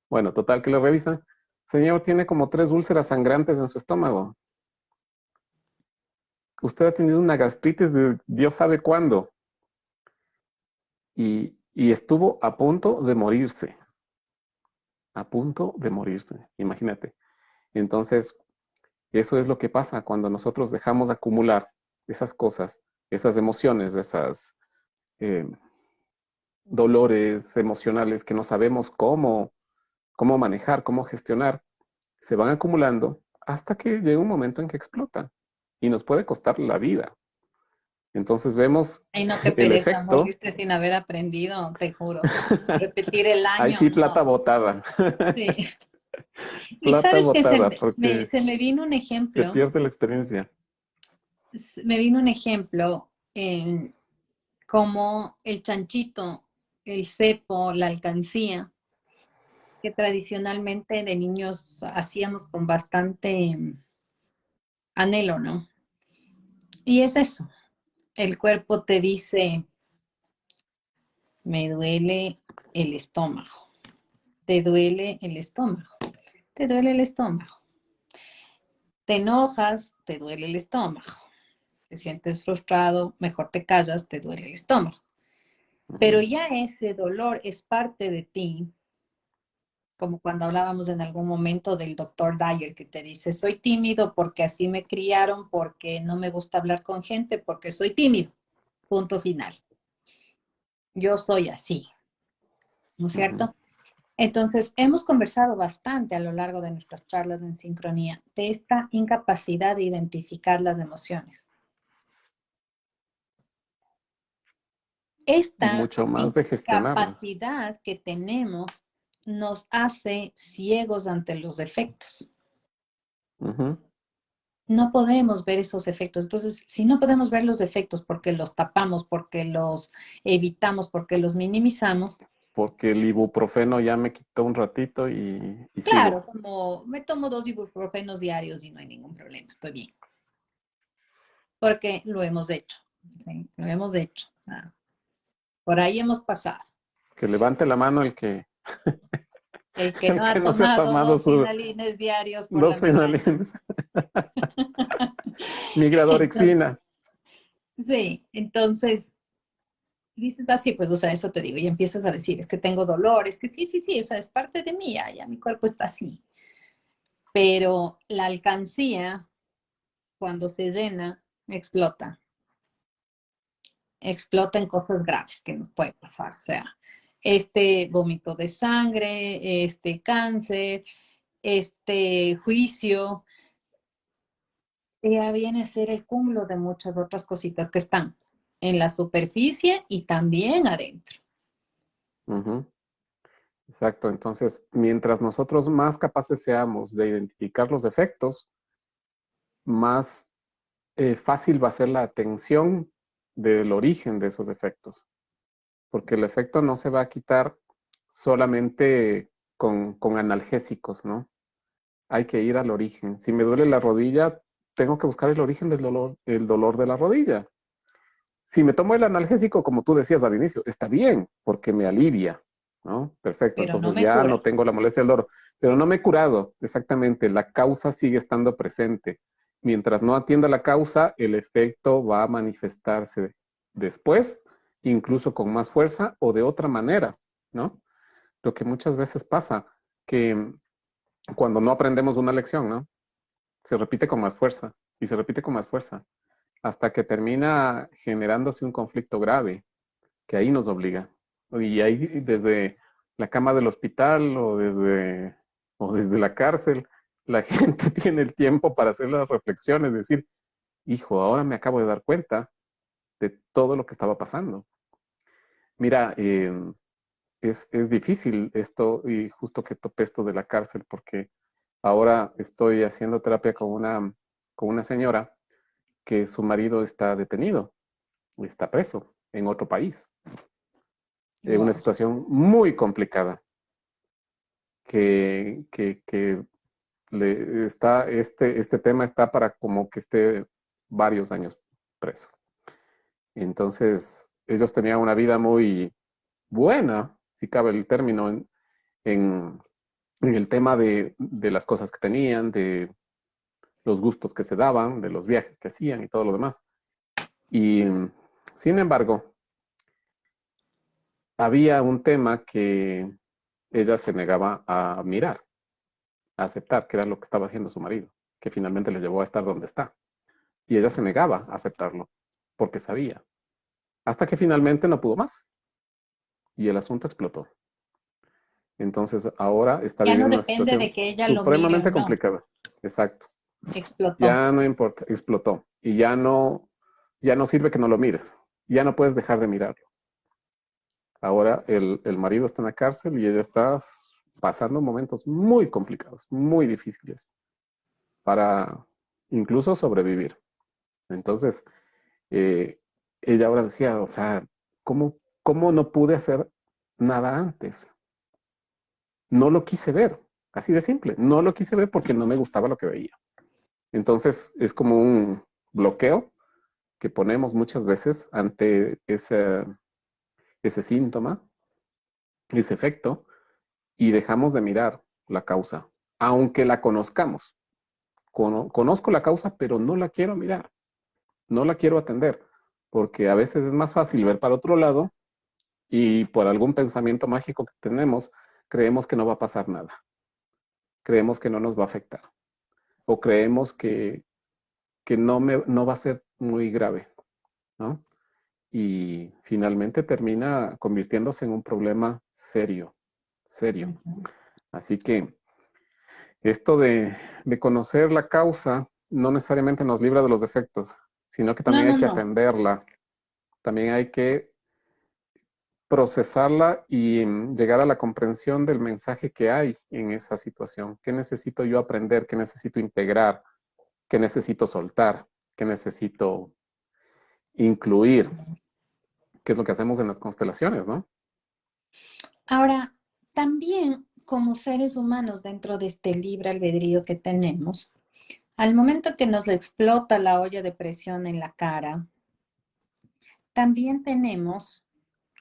Speaker 1: bueno, total que le revisan. Señor, tiene como 3 úlceras sangrantes en su estómago. Usted ha tenido una gastritis de Dios sabe cuándo. Y estuvo a punto de morirse, a punto de morirse, imagínate. Entonces, eso es lo que pasa cuando nosotros dejamos acumular esas cosas, esas emociones, esas eh, dolores emocionales que no sabemos cómo manejar, cómo gestionar, se van acumulando hasta que llega un momento en que explotan y nos puede costar la vida. Entonces vemos
Speaker 2: Ay, no, qué
Speaker 1: el
Speaker 2: pereza
Speaker 1: efecto.
Speaker 2: morirte sin haber aprendido, te juro. Repetir el
Speaker 1: Ahí
Speaker 2: año,
Speaker 1: sí, plata
Speaker 2: no.
Speaker 1: botada.
Speaker 2: Sí. Y
Speaker 1: Plata
Speaker 2: sabes que
Speaker 1: botada, porque
Speaker 2: se me vino un
Speaker 1: se
Speaker 2: ejemplo,
Speaker 1: pierde la experiencia.
Speaker 2: me vino un ejemplo en cómo el chanchito, el cepo, la alcancía, que tradicionalmente de niños hacíamos con bastante anhelo, ¿no? Y es eso, el cuerpo te dice, me duele el estómago, te duele el estómago, te duele el estómago, te enojas, te duele el estómago, te sientes frustrado, mejor te callas, te duele el estómago. Pero
Speaker 1: Ujú.
Speaker 2: ya ese dolor es parte de ti, como cuando hablábamos en algún momento del doctor Dyer que te dice, soy tímido porque así me criaron, porque no me gusta hablar con gente, porque soy tímido. Punto final. Yo soy así, ¿no es
Speaker 1: Ujú.
Speaker 2: cierto? Entonces, hemos conversado bastante a lo largo de nuestras charlas en sincronía de esta incapacidad de identificar las emociones.
Speaker 1: Y
Speaker 2: Esta
Speaker 1: mucho más de gestionarlas.
Speaker 2: incapacidad que tenemos nos hace ciegos ante los defectos.
Speaker 1: Ujú.
Speaker 2: No podemos ver esos efectos. Entonces, si no podemos ver los defectos porque los tapamos, porque los evitamos, porque los minimizamos,
Speaker 1: Porque el ibuprofeno ya me quitó un ratito y sigo.
Speaker 2: claro, como me tomo 2 ibuprofenos diarios y no hay ningún problema, estoy bien, porque lo hemos hecho, ¿sí? Lo hemos hecho. Ah, por ahí hemos pasado.
Speaker 1: Que levante la mano
Speaker 2: El que no
Speaker 1: el que
Speaker 2: ha
Speaker 1: no se ha
Speaker 2: tomado
Speaker 1: tomado
Speaker 2: dos
Speaker 1: sus
Speaker 2: finalines diarios por la
Speaker 1: 2 finales.
Speaker 2: migraña.
Speaker 1: Migradorexina.
Speaker 2: Sí, entonces dices así, pues, o sea, eso te digo, y empiezas a decir, es que tengo dolor, es que sí, sí, sí, o sea, es parte de mí, ya mi cuerpo está así. Pero la alcancía, cuando se llena, explota. Explota en cosas graves que nos puede pasar, o sea, este vómito de sangre, este cáncer, este juicio, ya viene a ser el cúmulo de muchas otras cositas que están en la superficie y también adentro.
Speaker 1: Ujú. Exacto. Entonces, mientras nosotros más capaces seamos de identificar los defectos, más fácil va a ser la atención del origen de esos defectos. Porque el efecto no se va a quitar solamente con analgésicos, ¿no? Hay que ir al origen. Si me duele la rodilla, tengo que buscar el origen del dolor, el dolor de la rodilla. Si me tomo el analgésico, como tú decías al inicio, está bien, porque me alivia, ¿no? Perfecto,
Speaker 2: pero no
Speaker 1: entonces
Speaker 2: me
Speaker 1: ya
Speaker 2: cura.
Speaker 1: no tengo la molestia del dolor, pero no me he curado, exactamente, la causa sigue estando presente. Mientras no atienda la causa, el efecto va a manifestarse después, incluso con más fuerza o de otra manera, ¿no? Lo que muchas veces pasa, que cuando no aprendemos una lección, ¿no? Se repite con más fuerza y se repite con más fuerza hasta que termina generándose un conflicto grave que ahí nos obliga. Y ahí desde la cama del hospital o desde la cárcel, la gente tiene el tiempo para hacer las reflexiones, decir, hijo, ahora me acabo de dar cuenta de todo lo que estaba pasando. Mira, es difícil esto y justo que topé esto de la cárcel porque ahora estoy haciendo terapia con una señora que su marido está detenido, está preso en otro país. Una
Speaker 2: Wow.
Speaker 1: situación muy complicada que este tema está para como que esté varios años preso. Entonces, ellos tenían una vida muy buena, si cabe el término, en, en el tema de las cosas que tenían, de los gustos que se daban, de los viajes que hacían y todo lo demás. Y sin embargo, había un tema que ella se negaba a mirar, a aceptar, que era lo que estaba haciendo su marido, que finalmente le llevó a estar donde está. Y ella se negaba a aceptarlo, porque sabía, hasta que finalmente no pudo más y el asunto explotó. Entonces ahora está
Speaker 2: Ya no
Speaker 1: viviendo una
Speaker 2: depende
Speaker 1: situación
Speaker 2: de que ella lo mire o
Speaker 1: supremamente
Speaker 2: no.
Speaker 1: complicada. Exacto.
Speaker 2: Explotó.
Speaker 1: Ya no importa, explotó. Y ya no sirve que no lo mires. Ya no puedes dejar de mirarlo. Ahora el marido está en la cárcel y ella está pasando momentos muy complicados, muy difíciles para incluso sobrevivir. Entonces, eh, ella ahora decía, o sea, ¿cómo no pude hacer nada antes? No lo quise ver, así de simple. No lo quise ver porque no me gustaba lo que veía. Entonces, es como un bloqueo que ponemos muchas veces ante ese síntoma, ese efecto, y dejamos de mirar la causa, aunque la conozcamos. Conozco la causa, pero no la quiero mirar, no la quiero atender, porque a veces es más fácil ver para otro lado y por algún pensamiento mágico que tenemos, creemos que no va a pasar nada, creemos que no nos va a afectar o creemos que no va a ser muy grave, ¿no? Y finalmente termina convirtiéndose en un problema serio, serio.
Speaker 2: Ujú.
Speaker 1: Así que esto de conocer la causa no necesariamente nos libra de los defectos, sino que
Speaker 2: No,
Speaker 1: también hay
Speaker 2: no,
Speaker 1: que
Speaker 2: no.
Speaker 1: atenderla, también hay que procesarla y llegar a la comprensión del mensaje que hay en esa situación. ¿Qué necesito yo aprender? ¿Qué necesito integrar? ¿Qué necesito soltar? ¿Qué necesito incluir? ¿Qué es lo que hacemos en las constelaciones, no?
Speaker 2: Ahora, también como seres humanos dentro de este libre albedrío que tenemos, al momento que nos explota la olla de presión en la cara, también tenemos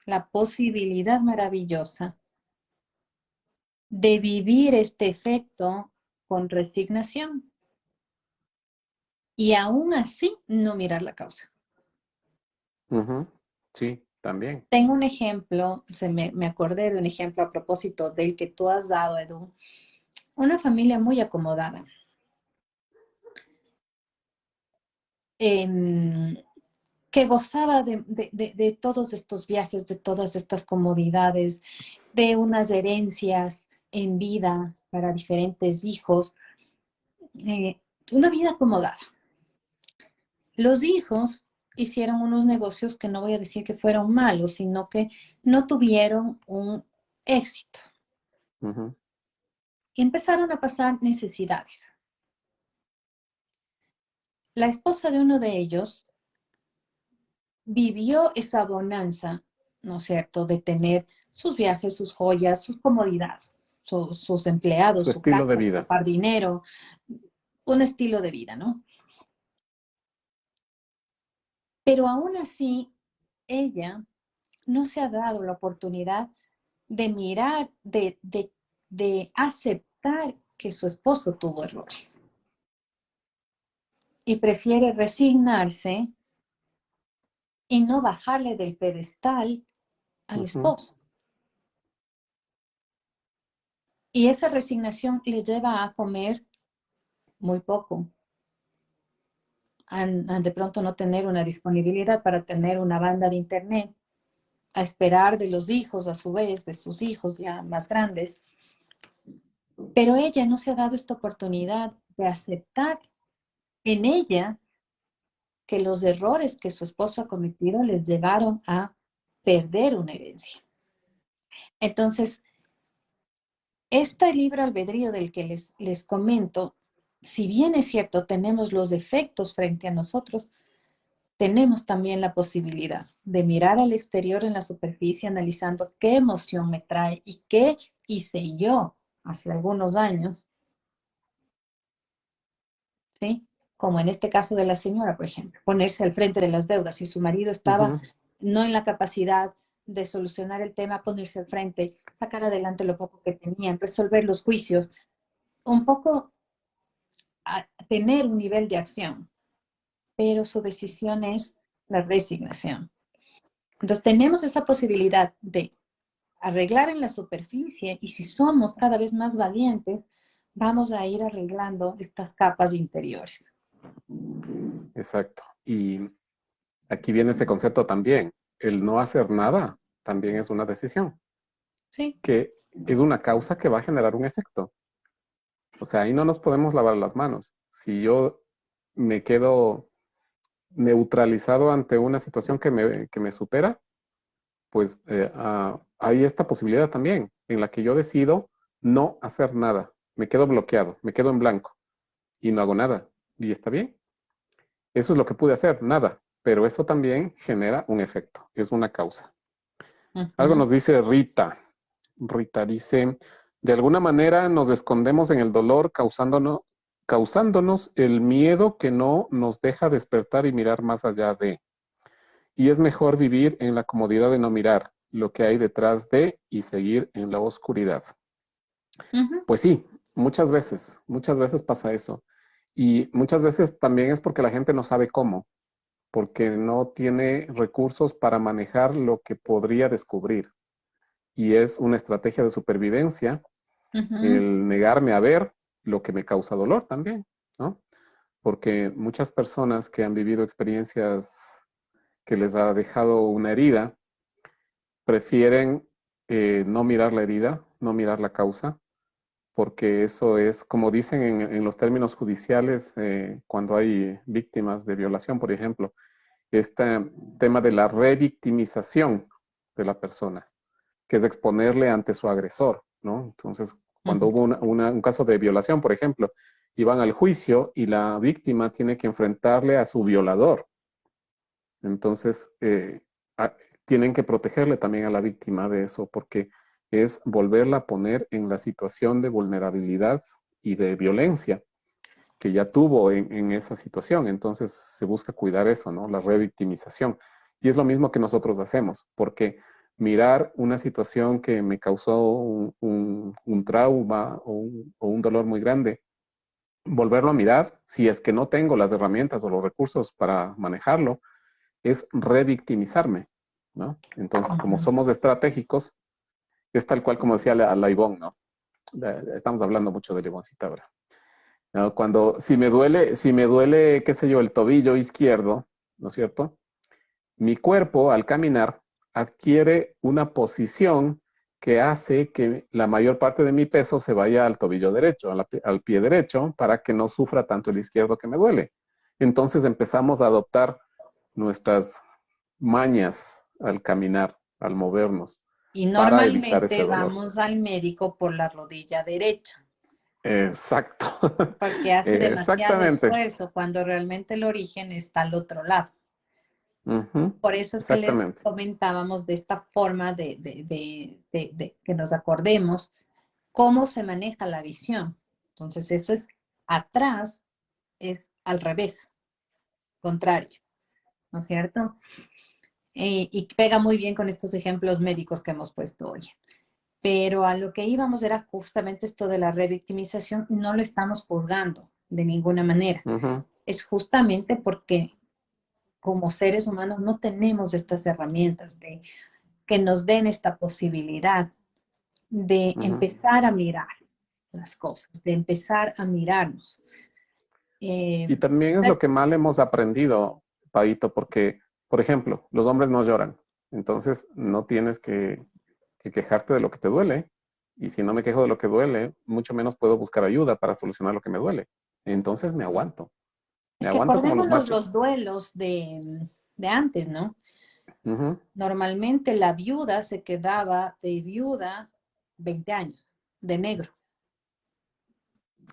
Speaker 2: la posibilidad maravillosa de vivir este efecto con resignación y aún así no mirar la causa.
Speaker 1: Ujú. Sí, también.
Speaker 2: Tengo un ejemplo, me acordé de un ejemplo a propósito del que tú has dado, Edu. Una familia muy acomodada, em, que gozaba de todos estos viajes, de todas estas comodidades, de unas herencias en vida para diferentes hijos, una vida acomodada. Los hijos hicieron unos negocios que no voy a decir que fueron malos, sino que no tuvieron un éxito
Speaker 1: Ujú.
Speaker 2: y empezaron a pasar necesidades. La esposa de uno de ellos vivió esa bonanza, ¿no es cierto?, de tener sus viajes, sus joyas, sus comodidades, sus
Speaker 1: Su
Speaker 2: empleados, su
Speaker 1: estilo de
Speaker 2: casa, su
Speaker 1: vida.
Speaker 2: dinero, un estilo de vida, ¿no? Pero aún así, ella no se ha dado la oportunidad de mirar, de aceptar que su esposo tuvo errores. Y prefiere resignarse y no bajarle del pedestal al
Speaker 1: Ujú.
Speaker 2: esposo. Y esa resignación le lleva a comer muy poco, a de pronto no tener una disponibilidad para tener una banda de internet, a esperar de los hijos, a su vez, de sus hijos ya más grandes. Pero ella no se ha dado esta oportunidad de aceptar en ella que los errores que su esposo ha cometido les llevaron a perder una herencia. Entonces, este libre albedrío del que les comento, si bien es cierto, tenemos los defectos frente a nosotros, tenemos también la posibilidad de mirar al exterior en la superficie analizando qué emoción me trae y qué hice yo hace algunos años, ¿sí? Como en este caso de la señora, por ejemplo, ponerse al frente de las deudas. Si su marido estaba
Speaker 1: Ujú.
Speaker 2: no en la capacidad de solucionar el tema, ponerse al frente, sacar adelante lo poco que tenían, resolver los juicios, un poco a tener un nivel de acción, pero su decisión es la resignación. Entonces tenemos esa posibilidad de arreglar en la superficie y si somos cada vez más valientes, vamos a ir arreglando estas capas interiores.
Speaker 1: Exacto. Y aquí viene este concepto también. El no hacer nada también es una decisión,
Speaker 2: Sí.
Speaker 1: que es una causa que va a generar un efecto. O sea, ahí no nos podemos lavar las manos. Si yo me quedo neutralizado ante una situación que me supera, pues hay esta posibilidad también en la que yo decido no hacer nada. Me quedo bloqueado, me quedo en blanco y no hago nada. Y está bien. Eso es lo que pude hacer, nada. Pero eso también genera un efecto, es una causa. Algo
Speaker 2: Ujú.
Speaker 1: nos dice Rita. Rita dice, de alguna manera nos escondemos en el dolor causándonos el miedo que no nos deja despertar y mirar más allá de. Y es mejor vivir en la comodidad de no mirar lo que hay detrás de y seguir en la oscuridad.
Speaker 2: Ujú.
Speaker 1: Pues sí, muchas veces pasa eso. Y muchas veces también es porque la gente no sabe cómo, porque no tiene recursos para manejar lo que podría descubrir. Y es una estrategia de supervivencia
Speaker 2: Ujú.
Speaker 1: el negarme a ver lo que me causa dolor también, ¿no? Porque muchas personas que han vivido experiencias que les ha dejado una herida, prefieren no mirar la herida, no mirar la causa, porque eso es, como dicen en los términos judiciales, cuando hay víctimas de violación, por ejemplo, este tema de la revictimización de la persona, que es exponerle ante su agresor, ¿no? Entonces, cuando
Speaker 2: Ujú.
Speaker 1: hubo un caso de violación, por ejemplo, iban al juicio y la víctima tiene que enfrentarle a su violador. Entonces, a, tienen que protegerle también a la víctima de eso, porque es volverla a poner en la situación de vulnerabilidad y de violencia que ya tuvo en esa situación. Entonces, se busca cuidar eso, ¿no? La revictimización. Y es lo mismo que nosotros hacemos, porque mirar una situación que me causó un trauma o un dolor muy grande, volverlo a mirar, si es que no tengo las herramientas o los recursos para manejarlo, es revictimizarme, ¿no? Entonces, como somos estratégicos, es tal cual como decía la Ivonne, ¿no? Estamos hablando mucho de Ivoncita ahora. ¿No? Cuando, si me duele, qué sé yo, el tobillo izquierdo, ¿no es cierto? Mi cuerpo al caminar adquiere una posición que hace que la mayor parte de mi peso se vaya al tobillo derecho, al pie derecho, para que no sufra tanto el izquierdo que me duele. Entonces empezamos a adoptar nuestras mañas al caminar, al movernos,
Speaker 2: Y
Speaker 1: para evitar ese
Speaker 2: normalmente
Speaker 1: dolor.
Speaker 2: vamos al médico por la rodilla derecha,
Speaker 1: Exacto.
Speaker 2: porque hace demasiado
Speaker 1: Exactamente.
Speaker 2: esfuerzo cuando realmente el origen está al otro lado.
Speaker 1: Ujú.
Speaker 2: Por eso es que les
Speaker 1: Exactamente.
Speaker 2: comentábamos de esta forma de que nos acordemos cómo se maneja la visión. Entonces, eso es atrás, es al revés, contrario. ¿no es cierto? Y pega muy bien con estos ejemplos médicos que hemos puesto hoy. Pero a lo que íbamos era justamente esto de la revictimización, no lo estamos juzgando de ninguna manera.
Speaker 1: Ujú,
Speaker 2: Es justamente porque como seres humanos no tenemos estas herramientas de que nos den esta posibilidad de
Speaker 1: ujú.
Speaker 2: empezar a mirar las cosas, de empezar a mirarnos.
Speaker 1: Y
Speaker 2: Eh,
Speaker 1: también es lo que mal hemos aprendido, Paito, porque, por ejemplo, los hombres no lloran. Entonces, no tienes que quejarte de lo que te duele. Y si no me quejo de lo que duele, mucho menos puedo buscar ayuda para solucionar lo que me duele. Entonces me aguanto. Me
Speaker 2: es que
Speaker 1: aguanto como los
Speaker 2: acordémonos
Speaker 1: machos.
Speaker 2: los duelos de antes, ¿no?
Speaker 1: Ujú,
Speaker 2: Normalmente la viuda se quedaba de viuda 20 años, de negro,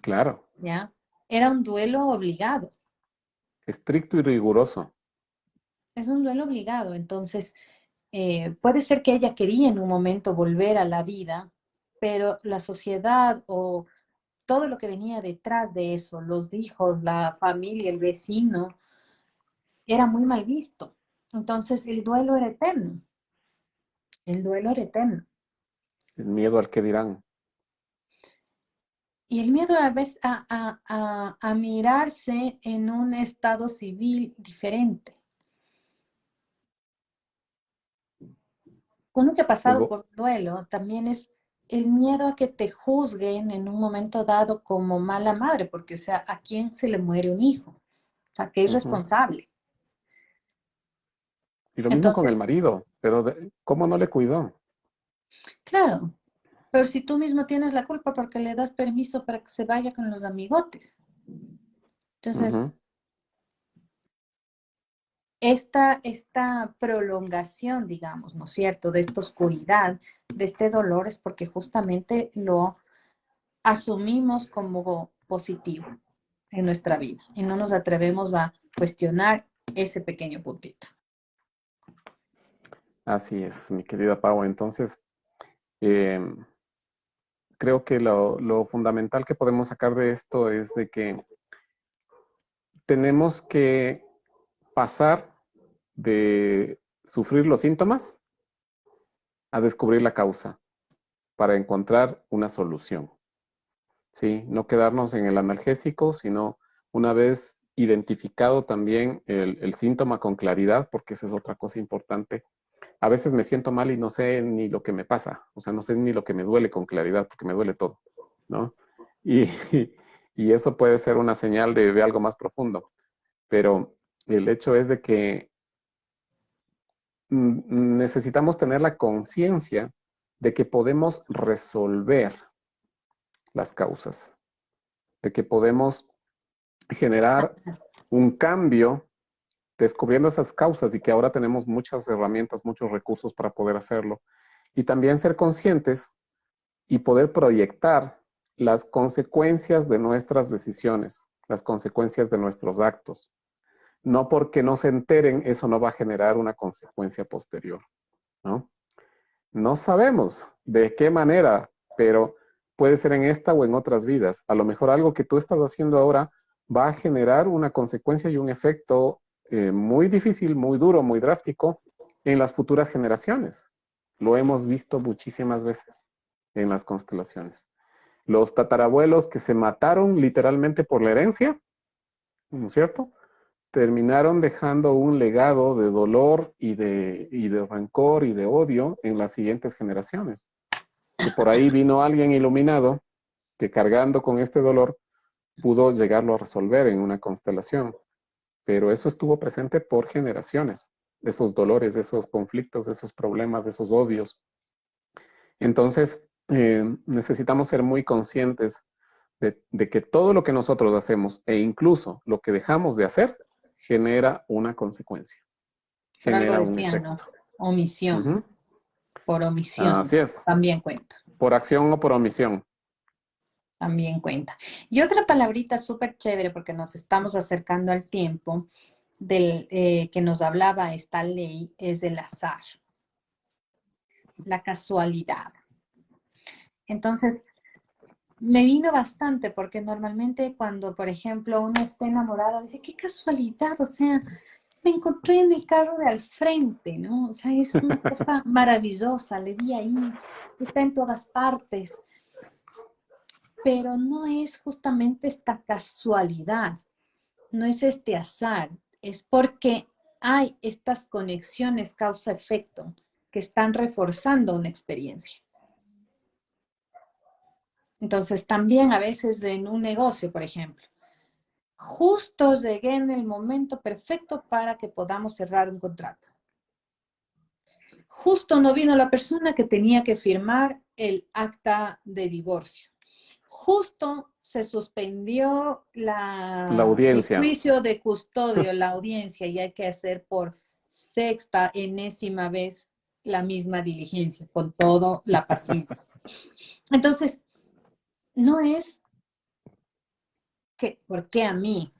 Speaker 1: claro,
Speaker 2: ¿ya? Era un duelo obligado,
Speaker 1: estricto y riguroso.
Speaker 2: es un duelo obligado. Entonces, puede ser que ella quería en un momento volver a la vida, pero la sociedad o todo lo que venía detrás de eso, los hijos, la familia, el vecino, era muy mal visto. Entonces, el duelo era eterno, el duelo era eterno.
Speaker 1: El miedo al que dirán.
Speaker 2: Y el miedo a, a mirarse en un estado civil diferente. Uno que ha pasado
Speaker 1: Vuelvo.
Speaker 2: por duelo también es el miedo a que te juzguen en un momento dado como mala madre, porque, o sea, ¿a quién se le muere un hijo? O sea, que es
Speaker 1: Ujú.
Speaker 2: responsable.
Speaker 1: Y lo mismo con el
Speaker 2: Entonces,
Speaker 1: marido, pero ¿cómo no le cuidó?
Speaker 2: claro, pero si tú mismo tienes la culpa porque le das permiso para que se vaya con los amigotes. Entonces,
Speaker 1: Ujú.
Speaker 2: esta prolongación, digamos, ¿no es cierto?, de esta oscuridad, de este dolor, es porque justamente lo asumimos como positivo en nuestra vida y no nos atrevemos a cuestionar ese pequeño puntito.
Speaker 1: Así es, mi querida Pau. Entonces, em, creo que lo fundamental que podemos sacar de esto es de que tenemos que pasar de sufrir los síntomas a descubrir la causa para encontrar una solución. ¿Sí? No quedarnos en el analgésico, sino una vez identificado también el síntoma con claridad, porque esa es otra cosa importante. A veces me siento mal y no sé ni lo que me pasa, o sea, no sé ni lo que me duele con claridad, porque me duele todo, ¿no? Y, y eso puede ser una señal de algo más profundo, pero el hecho es de que necesitamos tener la conciencia de que podemos resolver las causas, de que podemos generar un cambio descubriendo esas causas y que ahora tenemos muchas herramientas, muchos recursos para poder hacerlo. Y también ser conscientes y poder proyectar las consecuencias de nuestras decisiones, las consecuencias de nuestros actos. No porque no se enteren, eso no va a generar una consecuencia posterior, ¿no? No sabemos de qué manera, pero puede ser en esta o en otras vidas. A lo mejor algo que tú estás haciendo ahora va a generar una consecuencia y un efecto muy difícil, muy duro, muy drástico en las futuras generaciones. Lo hemos visto muchísimas veces en las constelaciones. Los tatarabuelos que se mataron literalmente por la herencia, ¿no es cierto? Terminaron dejando un legado de dolor y de rencor y de odio en las siguientes generaciones. Que por ahí vino alguien iluminado que cargando con este dolor pudo llegarlo a resolver en una constelación. Pero eso estuvo presente por generaciones, esos dolores, esos conflictos, esos problemas, esos odios. Entonces, necesitamos ser muy conscientes de que todo lo que nosotros hacemos e incluso lo que dejamos de hacer genera una consecuencia,
Speaker 2: Por algo
Speaker 1: genera un
Speaker 2: decían, ¿no?
Speaker 1: efecto.
Speaker 2: Omisión,
Speaker 1: Ujú.
Speaker 2: por omisión,
Speaker 1: Así es,
Speaker 2: también cuenta,
Speaker 1: por acción o por omisión.
Speaker 2: también cuenta. Y otra palabrita súper chévere, porque nos estamos acercando al tiempo, del que nos hablaba esta ley, es el azar, la casualidad. Entonces, me vino bastante porque normalmente cuando, por ejemplo, uno está enamorado, dice, qué casualidad, o sea, me encontré en el carro de al frente, ¿no? O sea, es una cosa maravillosa, le vi ahí, está en todas partes, pero no es justamente esta casualidad, no es este azar, es porque hay estas conexiones causa-efecto que están reforzando una experiencia. Entonces, también a veces en un negocio, por ejemplo, justo llegué en el momento perfecto para que podamos cerrar un contrato. Justo no vino la persona que tenía que firmar el acta de divorcio. Justo se suspendió
Speaker 1: La
Speaker 2: el
Speaker 1: audiencia.
Speaker 2: juicio de custodio, la audiencia, y hay que hacer por sexta, enésima vez la misma diligencia, con toda la paciencia. Entonces, no es que, ¿por qué a mí?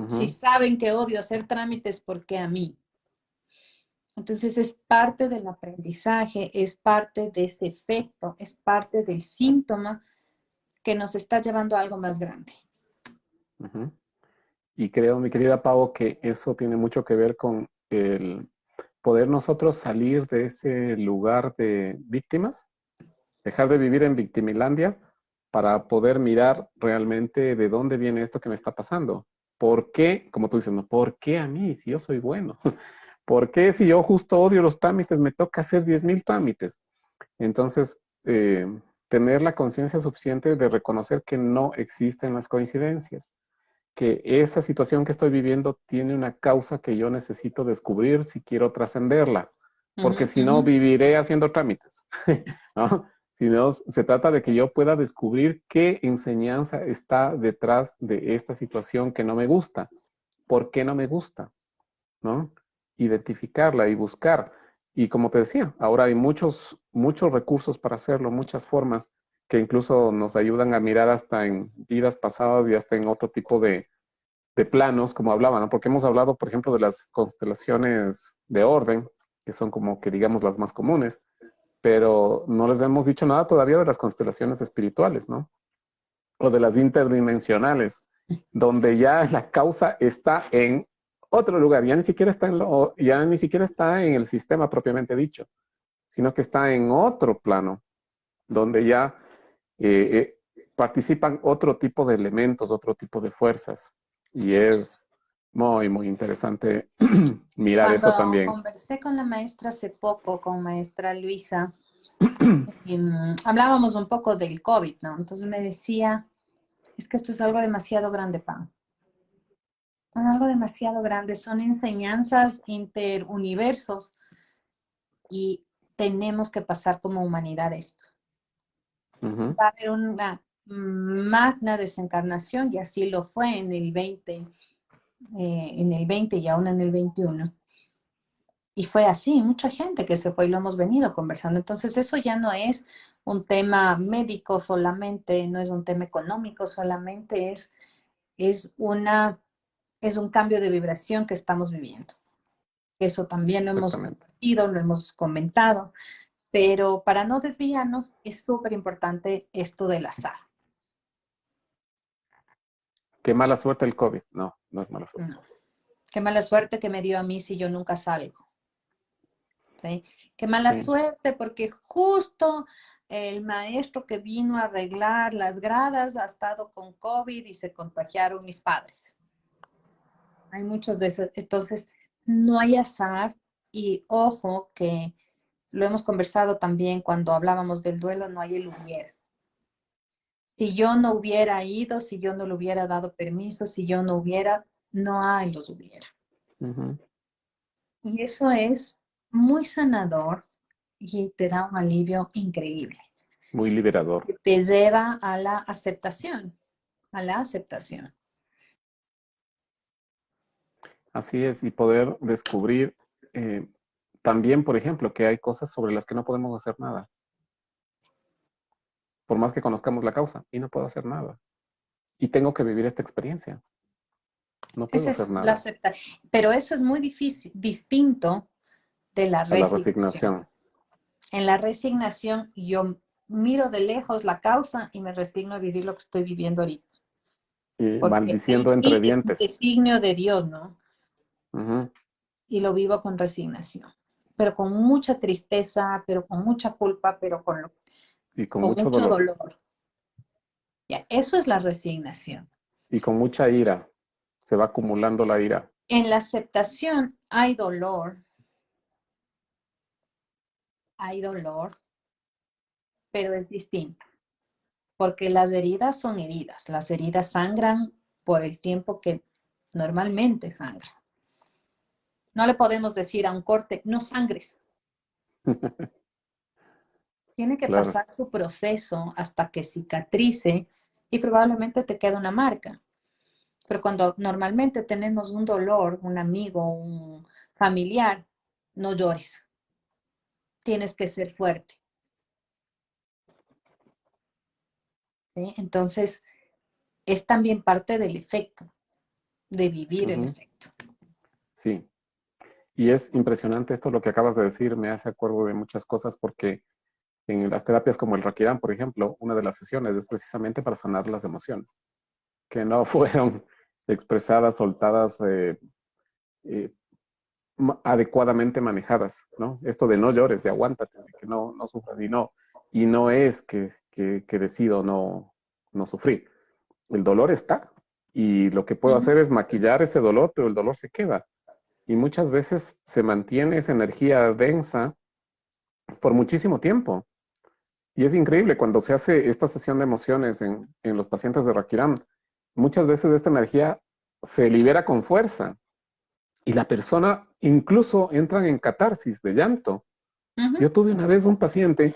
Speaker 2: Si saben que odio hacer trámites, ¿por qué a mí? Entonces es parte del aprendizaje, es parte de ese efecto, es parte del síntoma que nos está llevando a algo más grande.
Speaker 1: Ujú. Y creo, mi querida Pau, que eso tiene mucho que ver con el poder nosotros salir de ese lugar de víctimas, dejar de vivir en victimilandia para poder mirar realmente de dónde viene esto que me está pasando. ¿Por qué? Como tú dices, no, ¿por qué a mí si yo soy bueno? ¿Por qué si yo justo odio los trámites me toca hacer 10,000 trámites? Entonces, tener la conciencia suficiente de reconocer que no existen las coincidencias, que esa situación que estoy viviendo tiene una causa que yo necesito descubrir si quiero trascenderla, porque si no viviré haciendo trámites, ¿no? Si no, se trata de que yo pueda descubrir qué enseñanza está detrás de esta situación que no me gusta, por qué no me gusta, ¿no? Identificarla y buscar. Y como te decía, ahora hay muchos, muchos recursos para hacerlo, muchas formas que incluso nos ayudan a mirar hasta en vidas pasadas y hasta en otro tipo de planos, como hablaba, ¿no? Porque hemos hablado, por ejemplo, de las constelaciones de orden, que son como que digamos las más comunes, pero no les hemos dicho nada todavía de las constelaciones espirituales, ¿no? O de las interdimensionales, donde ya la causa está en otro lugar, ya ni siquiera está ya ni siquiera está en el sistema propiamente dicho, sino que está en otro plano, donde ya participan otro tipo de elementos, otro tipo de fuerzas. Y es muy, muy interesante mirar eso
Speaker 2: Cuando
Speaker 1: también.
Speaker 2: conversé con la maestra hace poco, con maestra Luisa, y, hablábamos un poco del COVID, ¿no? Entonces me decía, es que esto es algo demasiado grande, Pam. Es algo demasiado grande, son enseñanzas interuniversos y tenemos que pasar como humanidad esto.
Speaker 1: Ujú.
Speaker 2: Va a haber una magna desencarnación y así lo fue en el 20 y aún en el 21. Y fue así, mucha gente que se fue y lo hemos venido conversando. Entonces eso ya no es un tema médico solamente, no es un tema económico solamente, es una, es un cambio de vibración que estamos viviendo. Eso también lo hemos
Speaker 1: Exactamente.
Speaker 2: compartido, lo hemos comentado, pero para no desviarnos es súper importante esto del azar.
Speaker 1: Qué mala suerte el COVID. No, no es mala suerte.
Speaker 2: No. Qué mala suerte que me dio a mí si yo nunca salgo. ¿Sí? Qué mala
Speaker 1: Sí.
Speaker 2: suerte porque justo el maestro que vino a arreglar las gradas ha estado con COVID y se contagiaron mis padres. Hay muchos de esos. Entonces, no hay azar y ojo que lo hemos conversado también cuando hablábamos del duelo, no hay el hubiera. Si yo no hubiera ido, si yo no le hubiera dado permiso, si yo no hubiera, no hay los hubiera.
Speaker 1: Ujú.
Speaker 2: Y eso es muy sanador y te da un alivio increíble.
Speaker 1: Muy liberador.
Speaker 2: Te lleva a la aceptación, a la aceptación.
Speaker 1: Así es. Y poder descubrir también, por ejemplo, que hay cosas sobre las que no podemos hacer nada. Por más que conozcamos la causa. Y no puedo hacer nada. Y tengo que vivir esta experiencia. No puedo
Speaker 2: Es
Speaker 1: hacer
Speaker 2: eso, la
Speaker 1: nada.
Speaker 2: aceptación. Pero eso es muy difícil, distinto de la
Speaker 1: A la
Speaker 2: resignación.
Speaker 1: resignación.
Speaker 2: En la resignación yo miro de lejos la causa y me resigno a vivir lo que estoy viviendo ahorita.
Speaker 1: Y
Speaker 2: Porque en
Speaker 1: maldiciendo entre
Speaker 2: sí es un
Speaker 1: dientes.
Speaker 2: designio de Dios, ¿no?
Speaker 1: Ujú.
Speaker 2: y lo vivo con resignación, pero con mucha tristeza, pero con mucha culpa, pero
Speaker 1: Y con
Speaker 2: con
Speaker 1: mucho
Speaker 2: mucho
Speaker 1: dolor.
Speaker 2: dolor. Ya, eso es la resignación.
Speaker 1: Y con mucha ira. Se va acumulando la ira.
Speaker 2: En la aceptación hay dolor, pero es distinto, porque las heridas son heridas, las heridas sangran por el tiempo que normalmente sangran. No le podemos decir a un corte, no sangres. Tiene que
Speaker 1: Claro.
Speaker 2: pasar su proceso hasta que cicatrice y probablemente te quede una marca. Pero cuando normalmente tenemos un dolor, un amigo, un familiar, no llores. Tienes que ser fuerte. ¿Sí? Entonces, es también parte del efecto, de vivir el
Speaker 1: Ujú.
Speaker 2: efecto.
Speaker 1: Sí. Y es impresionante esto lo que acabas de decir. Me hace acuerdo de muchas cosas porque en las terapias como el Rakirán, por ejemplo, una de las sesiones es precisamente para sanar las emociones que no fueron expresadas, soltadas, eh, adecuadamente manejadas, ¿no? Esto de no llores, de aguántate, de que no sufras, y no es que decido no sufrir. El dolor está, y lo que puedo
Speaker 2: Ujú.
Speaker 1: hacer es maquillar ese dolor, pero el dolor se queda. Y muchas veces se mantiene esa energía densa por muchísimo tiempo. Y es increíble cuando se hace esta sesión de emociones en los pacientes de Rakiram, muchas veces esta energía se libera con fuerza y la persona incluso entra en catarsis de llanto.
Speaker 2: Ujú.
Speaker 1: Yo tuve una vez un paciente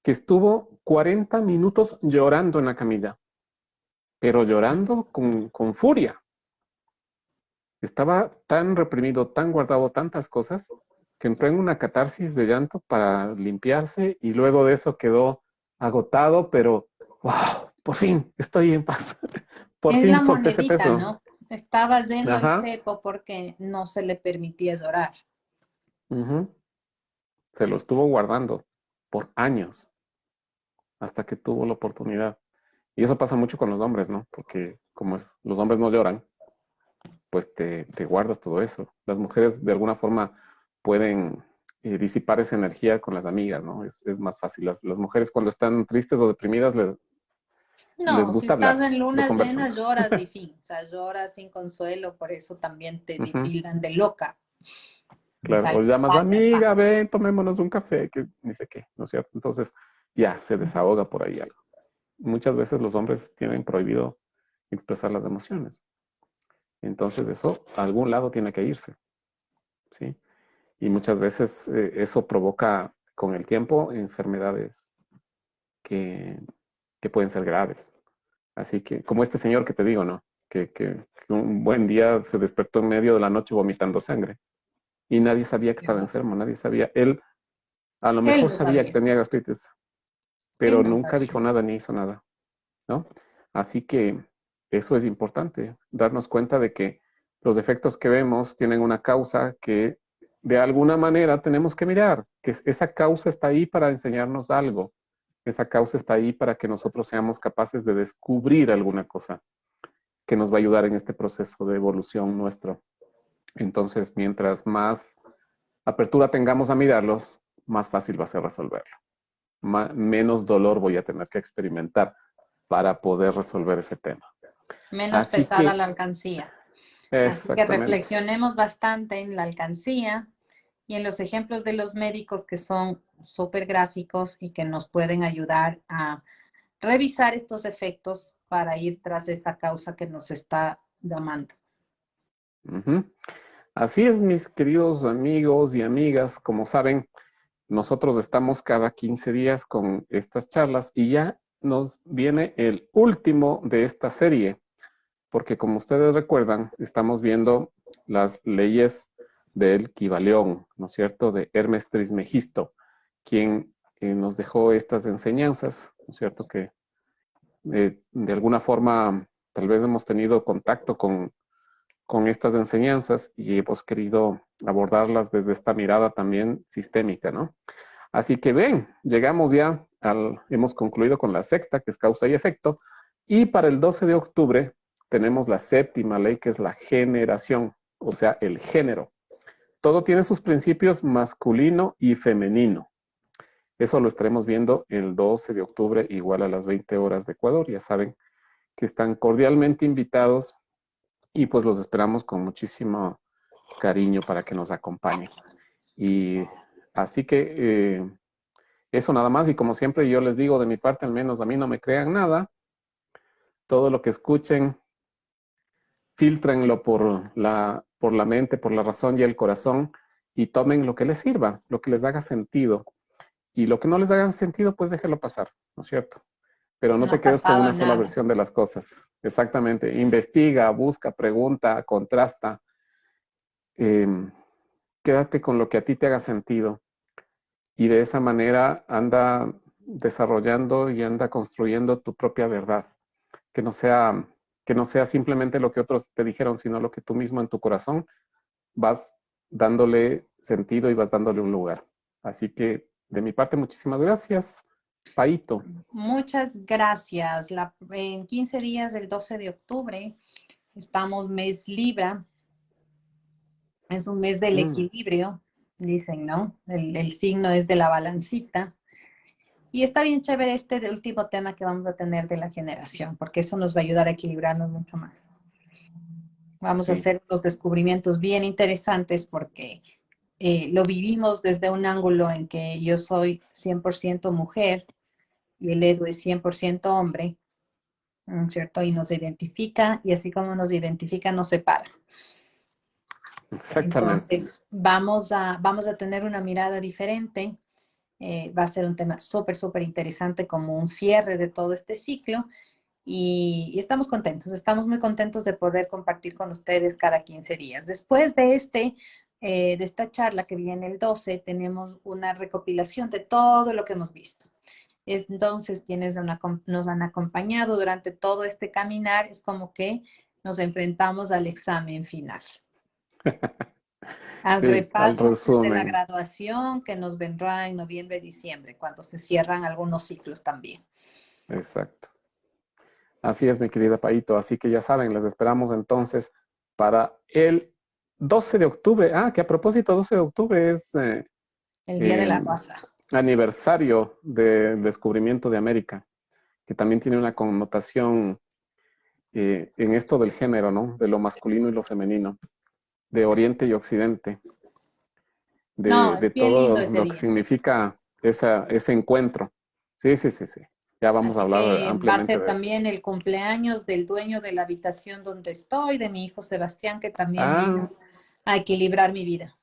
Speaker 1: que estuvo 40 minutos llorando en la camilla, pero llorando con furia. Estaba tan reprimido, tan guardado tantas cosas, que entró en una catarsis de llanto para limpiarse y luego de eso quedó agotado, pero wow, por fin estoy en paz. Por
Speaker 2: Es
Speaker 1: fin
Speaker 2: la
Speaker 1: solté ese
Speaker 2: monedita,
Speaker 1: peso.
Speaker 2: ¿no? Estaba lleno el
Speaker 1: Ajá.
Speaker 2: cepo porque no se le permitía llorar.
Speaker 1: Ujú. Se lo estuvo guardando por años hasta que tuvo la oportunidad. Y eso pasa mucho con los hombres, ¿no? Porque como los hombres no lloran, pues te guardas todo eso. Las mujeres de alguna forma pueden disipar esa energía con las amigas, ¿no? Es más fácil. Las mujeres cuando están tristes o deprimidas les
Speaker 2: No, si
Speaker 1: gusta
Speaker 2: estás
Speaker 1: hablar,
Speaker 2: en
Speaker 1: lo
Speaker 2: luna
Speaker 1: conversan.
Speaker 2: llena, lloras y fin. O sea, lloras sin consuelo, por eso también te
Speaker 1: Ujú.
Speaker 2: tildan de loca. O
Speaker 1: Claro,
Speaker 2: sea,
Speaker 1: o llamas,
Speaker 2: ya está.
Speaker 1: amiga, ven, tomémonos un café, que ni sé qué, ¿no es cierto? Entonces ya se desahoga por ahí algo. Muchas veces los hombres tienen prohibido expresar las emociones. Entonces eso a algún lado tiene que irse, ¿sí? Y muchas veces eso provoca con el tiempo enfermedades que, que pueden ser graves. Así que, como este señor que te digo, ¿no? Que un buen día se despertó en medio de la noche vomitando sangre y nadie sabía que estaba enfermo, nadie sabía. Él a lo
Speaker 2: Él
Speaker 1: mejor
Speaker 2: lo
Speaker 1: sabía que
Speaker 2: sabía,
Speaker 1: tenía gastritis, pero
Speaker 2: él lo
Speaker 1: nunca
Speaker 2: sabía.
Speaker 1: dijo nada ni hizo nada, ¿no? Así que eso es importante, darnos cuenta de que los defectos que vemos tienen una causa que de alguna manera tenemos que mirar, que esa causa está ahí para enseñarnos algo, esa causa está ahí para que nosotros seamos capaces de descubrir alguna cosa que nos va a ayudar en este proceso de evolución nuestro. Entonces, mientras más apertura tengamos a mirarlos, más fácil va a ser resolverlo. Menos dolor voy a tener que experimentar para poder resolver ese tema.
Speaker 2: Menos
Speaker 1: Así
Speaker 2: pesada
Speaker 1: que,
Speaker 2: la alcancía. Así que
Speaker 1: exactamente.
Speaker 2: reflexionemos bastante en la alcancía y en los ejemplos de los médicos que son súper gráficos y que nos pueden ayudar a revisar estos efectos para ir tras esa causa que nos está llamando.
Speaker 1: Ujú. Así es, mis queridos amigos y amigas. Como saben, nosotros estamos cada 15 días con estas charlas y ya nos viene el último de esta serie, porque como ustedes recuerdan, estamos viendo las leyes del Kybalión, ¿no es cierto?, de Hermes Trismegisto, quien nos dejó estas enseñanzas, ¿no es cierto?, que de alguna forma tal vez hemos tenido contacto con estas enseñanzas y hemos querido abordarlas desde esta mirada también sistémica, ¿no? Así que ven, llegamos ya hemos concluido con la sexta, que es causa y efecto, y para el 12 de octubre tenemos la séptima ley, que es la generación. o sea, el género. Todo tiene sus principios masculino y femenino. Eso lo estaremos viendo el 12 de octubre, igual a las 20 horas de Ecuador. Ya saben que están cordialmente invitados y pues los esperamos con muchísimo cariño para que nos acompañen. Y así que eso nada más. Y como siempre yo les digo, de mi parte al menos, a mí no me crean nada. Todo lo que escuchen, fíltrenlo por la mente, por la razón y el corazón y tomen lo que les sirva, lo que les haga sentido. Y lo que no les haga sentido, pues déjelo pasar, ¿no es cierto? Pero no
Speaker 2: No
Speaker 1: te
Speaker 2: ha
Speaker 1: quedes con
Speaker 2: pasado
Speaker 1: una sola
Speaker 2: nada.
Speaker 1: versión de las cosas. Exactamente. Investiga, busca, pregunta, contrasta. Eh, Quédate con lo que a ti te haga sentido. Y de esa manera anda desarrollando y anda construyendo tu propia verdad. Que no sea, que no sea simplemente lo que otros te dijeron, sino lo que tú mismo en tu corazón vas dándole sentido y vas dándole un lugar. Así que de mi parte, muchísimas gracias, Paito.
Speaker 2: Muchas gracias. En 15 días, del 12 de octubre, estamos mes Libra. Es un mes del
Speaker 1: Mm,
Speaker 2: equilibrio, dicen, ¿no? El signo es de la balancita. Y está bien chévere este de último tema que vamos a tener de la generación, porque eso nos va a ayudar a equilibrarnos mucho más. Vamos a
Speaker 1: sí,
Speaker 2: hacer unos descubrimientos bien interesantes porque lo vivimos desde un ángulo en que yo soy 100% mujer y el Edu es 100% hombre, ¿no es cierto? Y nos identifica y así como nos identifica, nos separa.
Speaker 1: exactamente.
Speaker 2: Entonces, vamos a tener una mirada diferente. Va a ser un tema súper, súper interesante como un cierre de todo este ciclo y estamos contentos, estamos muy contentos de poder compartir con ustedes cada 15 días. Después de de esta charla que viene el 12, tenemos una recopilación de todo lo que hemos visto. Entonces, quienes nos han acompañado durante todo este caminar, es como que nos enfrentamos al examen final, al
Speaker 1: Sí, al
Speaker 2: repaso antes de la
Speaker 1: resumen.
Speaker 2: graduación que nos vendrá en noviembre, diciembre, cuando se cierran algunos ciclos también.
Speaker 1: Exacto. Así es, mi querida Paito. Así que ya saben, les esperamos entonces para el 12 de octubre. Ah, que a propósito, 12 de octubre es
Speaker 2: El Día de
Speaker 1: eh,
Speaker 2: la Raza.
Speaker 1: aniversario del descubrimiento de América, que también tiene una connotación en esto del género, ¿no? De lo masculino y lo femenino, de Oriente y Occidente,
Speaker 2: No,
Speaker 1: de
Speaker 2: es bien lindo
Speaker 1: todo
Speaker 2: ese
Speaker 1: lo que
Speaker 2: día.
Speaker 1: significa ese encuentro. Sí, sí, sí, sí. Ya vamos a
Speaker 2: Así
Speaker 1: hablar
Speaker 2: que va a
Speaker 1: ampliamente
Speaker 2: ser
Speaker 1: de eso.
Speaker 2: también el cumpleaños del dueño de la habitación donde estoy, de mi hijo Sebastián, que también
Speaker 1: Ah,
Speaker 2: vino a equilibrar mi vida.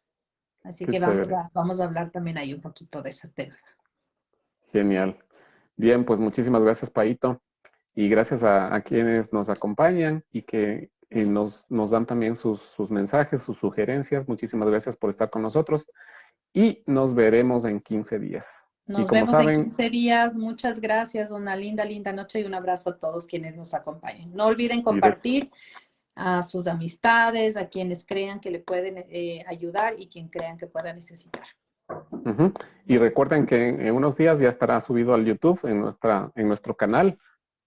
Speaker 2: Así
Speaker 1: qué
Speaker 2: que
Speaker 1: chévere.
Speaker 2: vamos a hablar también ahí un poquito de esos temas.
Speaker 1: Genial. Bien, pues muchísimas gracias, Paito. Y gracias a quienes nos acompañan y que nos dan también sus mensajes, sus sugerencias. Muchísimas gracias por estar con nosotros y nos veremos en 15 días. Y
Speaker 2: Nos
Speaker 1: como
Speaker 2: vemos en
Speaker 1: saben,
Speaker 2: 15 días. Muchas gracias. Una linda, linda noche y un abrazo a todos quienes nos acompañen. No olviden
Speaker 1: y, re-
Speaker 2: compartir a sus amistades, a quienes crean que le pueden ayudar y quien crean que pueda necesitar.
Speaker 1: ujú. Y recuerden que en unos días ya estará subido al YouTube en nuestro canal,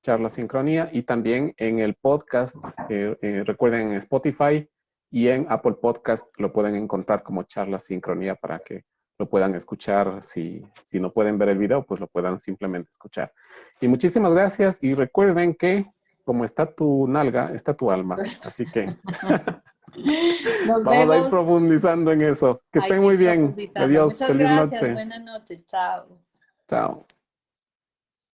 Speaker 1: Charla Sincronía, y también en el podcast, recuerden en Spotify y en Apple Podcast lo pueden encontrar como Charla Sincronía para que lo puedan escuchar. Si no pueden ver el video, pues lo puedan simplemente escuchar. Y muchísimas gracias y recuerden que como está tu nalga, está tu alma. Así que
Speaker 2: Nos
Speaker 1: vamos a ir
Speaker 2: vemos.
Speaker 1: profundizando en eso. Que
Speaker 2: Hay
Speaker 1: estén
Speaker 2: que
Speaker 1: muy
Speaker 2: ir
Speaker 1: bien.
Speaker 2: profundizando.
Speaker 1: Adiós.
Speaker 2: Muchas
Speaker 1: Feliz
Speaker 2: gracias.
Speaker 1: noche.
Speaker 2: Buenas noches. Chao.
Speaker 1: Chao.